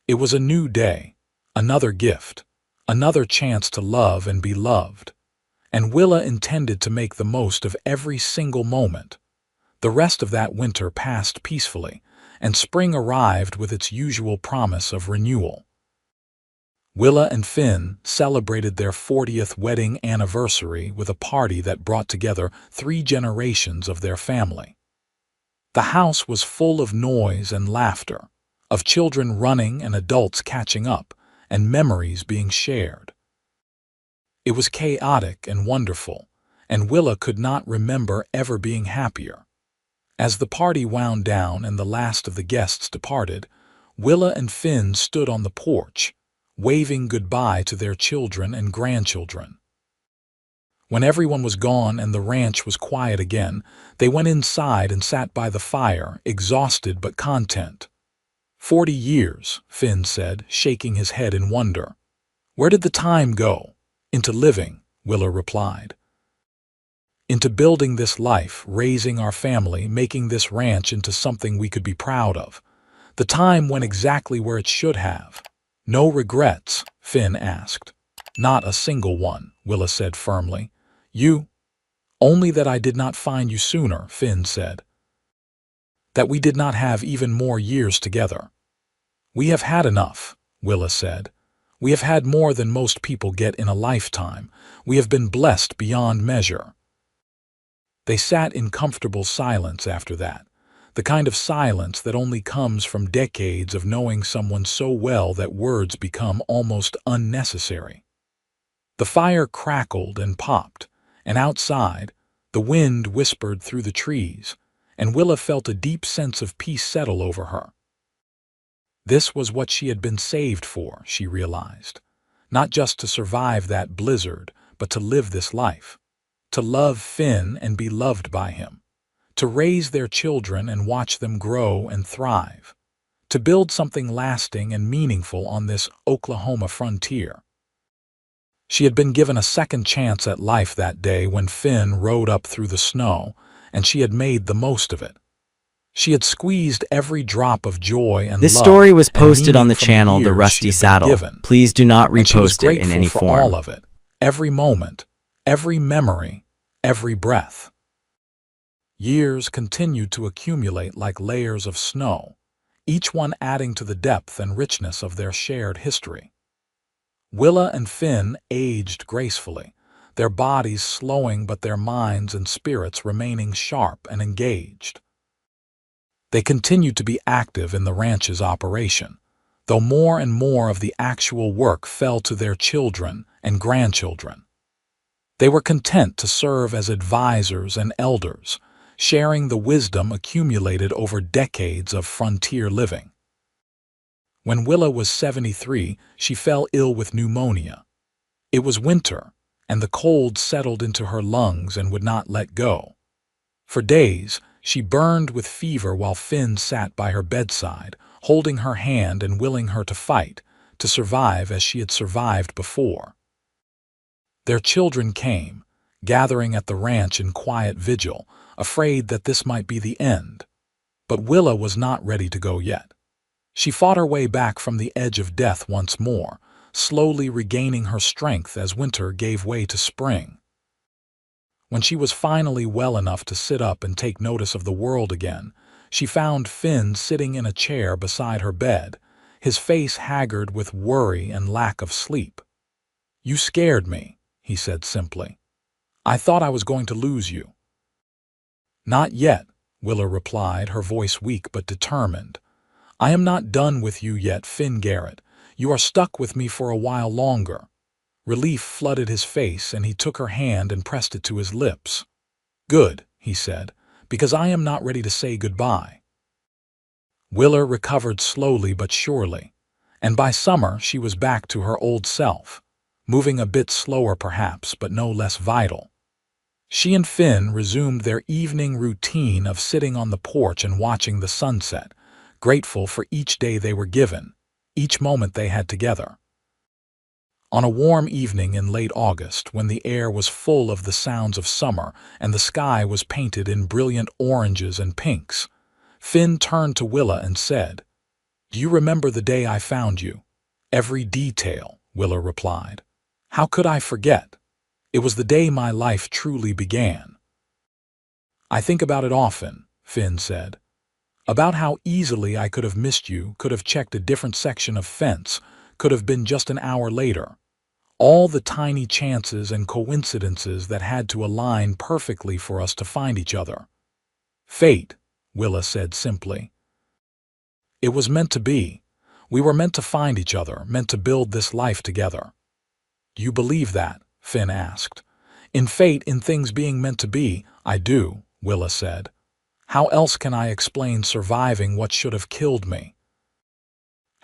It was a new day, another gift, another chance to love and be loved. And Willa intended to make the most of every single moment. The rest of that winter passed peacefully, and spring arrived with its usual promise of renewal. Willa and Finn celebrated their 40th wedding anniversary with a party that brought together 3 generations of their family. The house was full of noise and laughter, of children running and adults catching up, and memories being shared. It was chaotic and wonderful, and Willa could not remember ever being happier. As the party wound down and the last of the guests departed, Willa and Finn stood on the porch, waving goodbye to their children and grandchildren. When everyone was gone and the ranch was quiet again, they went inside and sat by the fire, exhausted but content. 40 years, Finn said, shaking his head in wonder. "Where did the time go?" "Into living," Willa replied. "Into building this life, raising our family, making this ranch into something we could be proud of. The time went exactly where it should have." "No regrets?" Finn asked. "Not a single one," Willa said firmly. "You?" "Only that I did not find you sooner," Finn said. "That we did not have even more years together." "We have had enough," Willa said. "We have had more than most people get in a lifetime. We have been blessed beyond measure." They sat in comfortable silence after that, the kind of silence that only comes from decades of knowing someone so well that words become almost unnecessary. The fire crackled and popped, and outside, the wind whispered through the trees, and Willa felt a deep sense of peace settle over her. This was what she had been saved for, she realized. Not just to survive that blizzard, but to live this life. to love Finn and be loved by him, to raise their children and watch them grow and thrive, to build something lasting and meaningful on this Oklahoma frontier. She had been given a second chance at life that day when Finn rode up through the snow, and she had made the most of it. She had squeezed every drop of joy and This love story was and posted meaning on the from channel The years Rusty she had been Saddle. given, Please do not and she was repost it in grateful any for form. all of it, every moment, every memory, every breath. Years continued to accumulate like layers of snow, each one adding to the depth and richness of their shared history. Willa and Finn aged gracefully, their bodies slowing but their minds and spirits remaining sharp and engaged. They continued to be active in the ranch's operation, though more and more of the actual work fell to their children and grandchildren. They were content to serve as advisors and elders, sharing the wisdom accumulated over decades of frontier living. When Willa was 73, she fell ill with pneumonia. It was winter, and the cold settled into her lungs and would not let go. For days, she burned with fever while Finn sat by her bedside, holding her hand and willing her to fight, to survive as she had survived before. Their children came, gathering at the ranch in quiet vigil, afraid that this might be the end. But Willa was not ready to go yet. She fought her way back from the edge of death once more, slowly regaining her strength as winter gave way to spring. When she was finally well enough to sit up and take notice of the world again, she found Finn sitting in a chair beside her bed, his face haggard with worry and lack of sleep. "You scared me," he said simply. "I thought I was going to lose you." "Not yet," Willa replied, her voice weak but determined. "I am not done with you yet, Finn Garrett. You are stuck with me for a while longer." Relief flooded his face, and he took her hand and pressed it to his lips. "Good," he said, "because I am not ready to say goodbye." Willa recovered slowly but surely, and by summer she was back to her old self, moving a bit slower perhaps, but no less vital. She and Finn resumed their evening routine of sitting on the porch and watching the sunset, grateful for each day they were given, each moment they had together. On a warm evening in late August, when the air was full of the sounds of summer and the sky was painted in brilliant oranges and pinks, Finn turned to Willa and said, "Do you remember the day I found you?" "Every detail," Willa replied. "How could I forget? It was the day my life truly began." "I think about it often," Finn said. "About how easily I could have missed you, could have checked a different section of fence, could have been just an hour later. All the tiny chances and coincidences that had to align perfectly for us to find each other." "Fate," Willa said simply. "It was meant to be. We were meant to find each other, meant to build this life together." "Do you believe that?" Finn asked. "In fate, in things being meant to be, I do," Willa said. "How else can I explain surviving what should have killed me?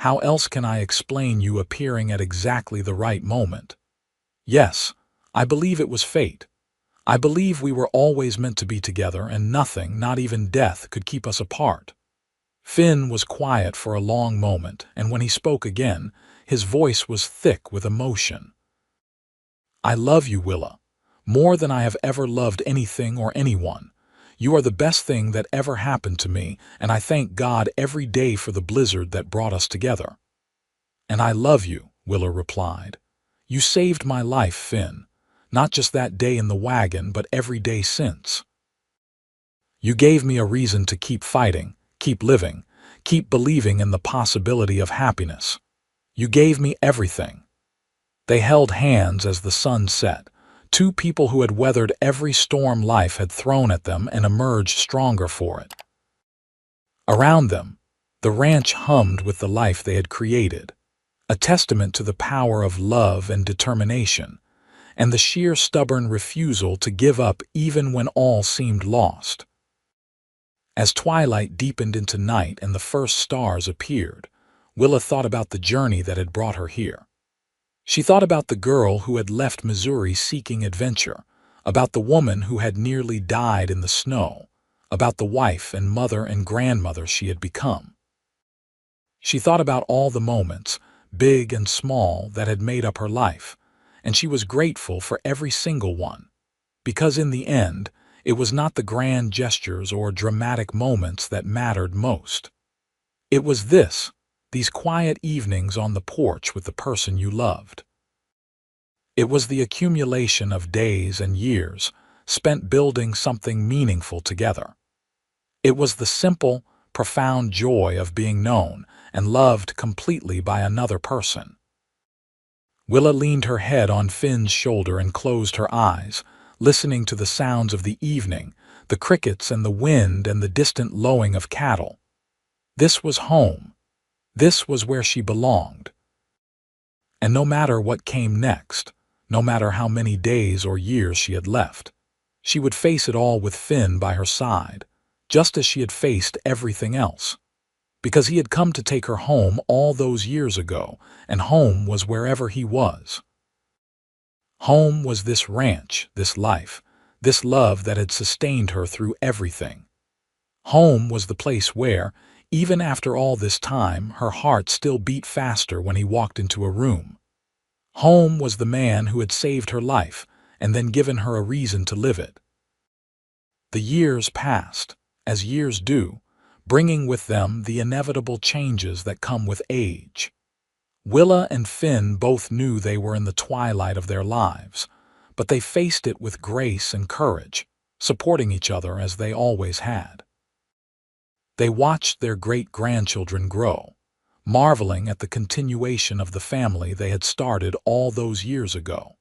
How else can I explain you appearing at exactly the right moment? Yes, I believe it was fate. I believe we were always meant to be together, and nothing, not even death, could keep us apart." Finn was quiet for a long moment, and when he spoke again, his voice was thick with emotion. "I love you, Willa, more than I have ever loved anything or anyone. You are the best thing that ever happened to me, and I thank God every day for the blizzard that brought us together." "And I love you," Willa replied. "You saved my life, Finn, not just that day in the wagon, but every day since. You gave me a reason to keep fighting, keep living, keep believing in the possibility of happiness. You gave me everything." They held hands as the sun set, two people who had weathered every storm life had thrown at them and emerged stronger for it. Around them, the ranch hummed with the life they had created, a testament to the power of love and determination, and the sheer stubborn refusal to give up even when all seemed lost. As twilight deepened into night and the first stars appeared, Willa thought about the journey that had brought her here. She thought about the girl who had left Missouri seeking adventure, about the woman who had nearly died in the snow, about the wife and mother and grandmother she had become. She thought about all the moments, big and small, that had made up her life, and she was grateful for every single one, because in the end, it was not the grand gestures or dramatic moments that mattered most. It was these quiet evenings on the porch with the person you loved. It was the accumulation of days and years spent building something meaningful together. It was the simple, profound joy of being known and loved completely by another person. Willa leaned her head on Finn's shoulder and closed her eyes, listening to the sounds of the evening, the crickets and the wind and the distant lowing of cattle. This was home. This was where she belonged. And no matter what came next, no matter how many days or years she had left, she would face it all with Finn by her side, just as she had faced everything else. Because he had come to take her home all those years ago, and home was wherever he was. Home was this ranch, this life, this love that had sustained her through everything. Home was the place where, even after all this time, her heart still beat faster when he walked into a room. Home was the man who had saved her life and then given her a reason to live it. The years passed, as years do, bringing with them the inevitable changes that come with age. Willa and Finn both knew they were in the twilight of their lives, but they faced it with grace and courage, supporting each other as they always had. They watched their great-grandchildren grow, marveling at the continuation of the family they had started all those years ago.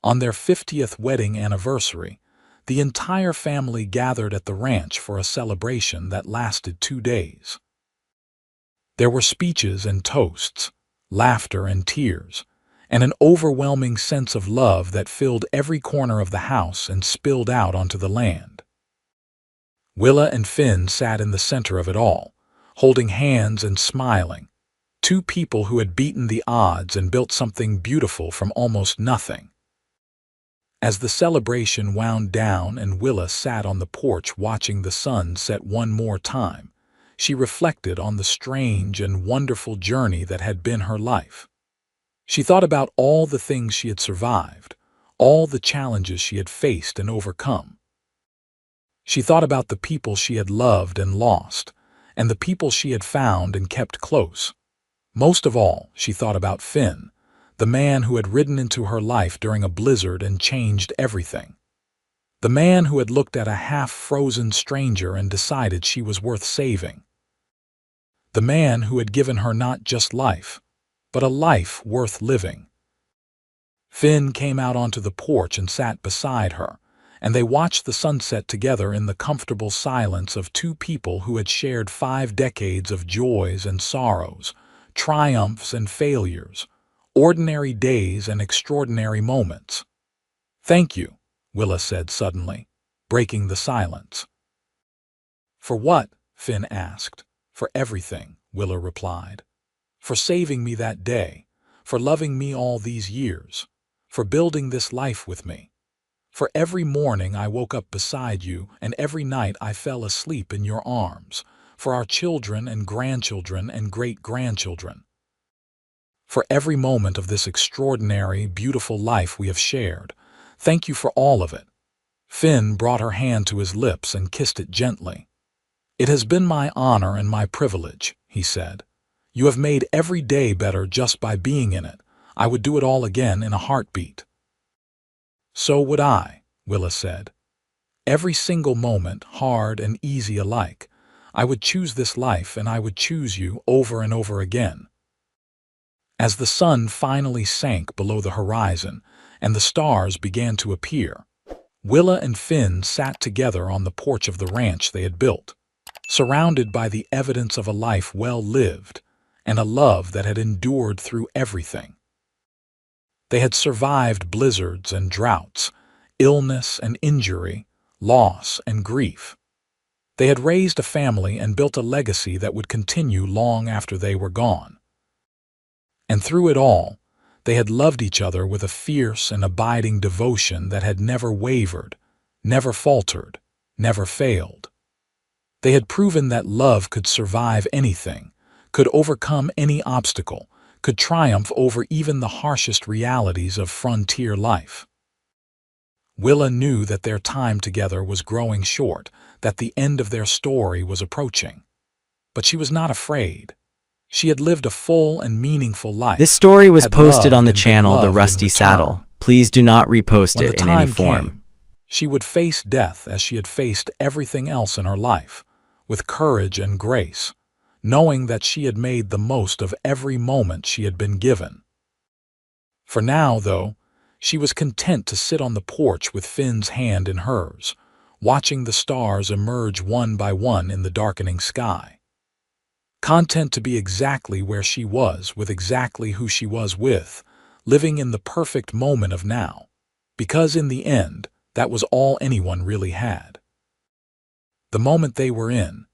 On their 50th wedding anniversary, the entire family gathered at the ranch for a celebration that lasted 2 days. There were speeches and toasts, laughter and tears, and an overwhelming sense of love that filled every corner of the house and spilled out onto the land. Willa and Finn sat in the center of it all, holding hands and smiling, two people who had beaten the odds and built something beautiful from almost nothing. As the celebration wound down and Willa sat on the porch watching the sun set one more time, she reflected on the strange and wonderful journey that had been her life. She thought about all the things she had survived, all the challenges she had faced and overcome. She thought about the people she had loved and lost, and the people she had found and kept close. Most of all, she thought about Finn, the man who had ridden into her life during a blizzard and changed everything. The man who had looked at a half-frozen stranger and decided she was worth saving. The man who had given her not just life, but a life worth living. Finn came out onto the porch and sat beside her, and they watched the sunset together in the comfortable silence of two people who had shared 5 decades of joys and sorrows, triumphs and failures, ordinary days and extraordinary moments. "Thank you," Willa said suddenly, breaking the silence. "For what?" Finn asked. "For everything," Willa replied. "For saving me that day, for loving me all these years, for building this life with me. For every morning I woke up beside you and every night I fell asleep in your arms, for our children and grandchildren and great-grandchildren. For every moment of this extraordinary, beautiful life we have shared. Thank you for all of it." Finn brought her hand to his lips and kissed it gently. "It has been my honor and my privilege," he said. "You have made every day better just by being in it. I would do it all again in a heartbeat." "So would I," Willa said. "Every single moment, hard and easy alike. I would choose this life and I would choose you over and over again." As the sun finally sank below the horizon and the stars began to appear, Willa and Finn sat together on the porch of the ranch they had built, surrounded by the evidence of a life well lived and a love that had endured through everything. They had survived blizzards and droughts, illness and injury, loss and grief. They had raised a family and built a legacy that would continue long after they were gone. And through it all, They had loved each other with a fierce and abiding devotion that had never wavered, never faltered, never failed. They had proven that love could survive anything, could overcome any obstacle, could triumph over even the harshest realities of frontier life. Willa knew that their time together was growing short, that the end of their story was approaching. But she was not afraid. She had lived a full and meaningful life. This story was had posted on loved the and been channel The loved in Rusty return. Saddle. Please do not repost When the it in any time form. came, she would face death as she had faced everything else in her life, with courage and grace, knowing that she had made the most of every moment she had been given. For now, though, she was content to sit on the porch with Finn's hand in hers, watching the stars emerge one by one in the darkening sky. Content to be exactly where she was with exactly who she was with, living in the perfect moment of now, because in the end, that was all anyone really had. The moment they were in,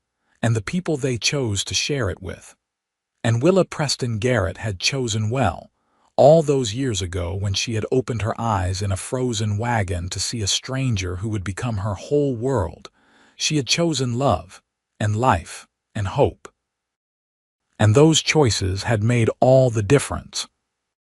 and the people they chose to share it with. And Willa Preston Garrett had chosen well, all those years ago when she had opened her eyes in a frozen wagon to see a stranger who would become her whole world. She had chosen love, and life, and hope. And those choices had made all the difference.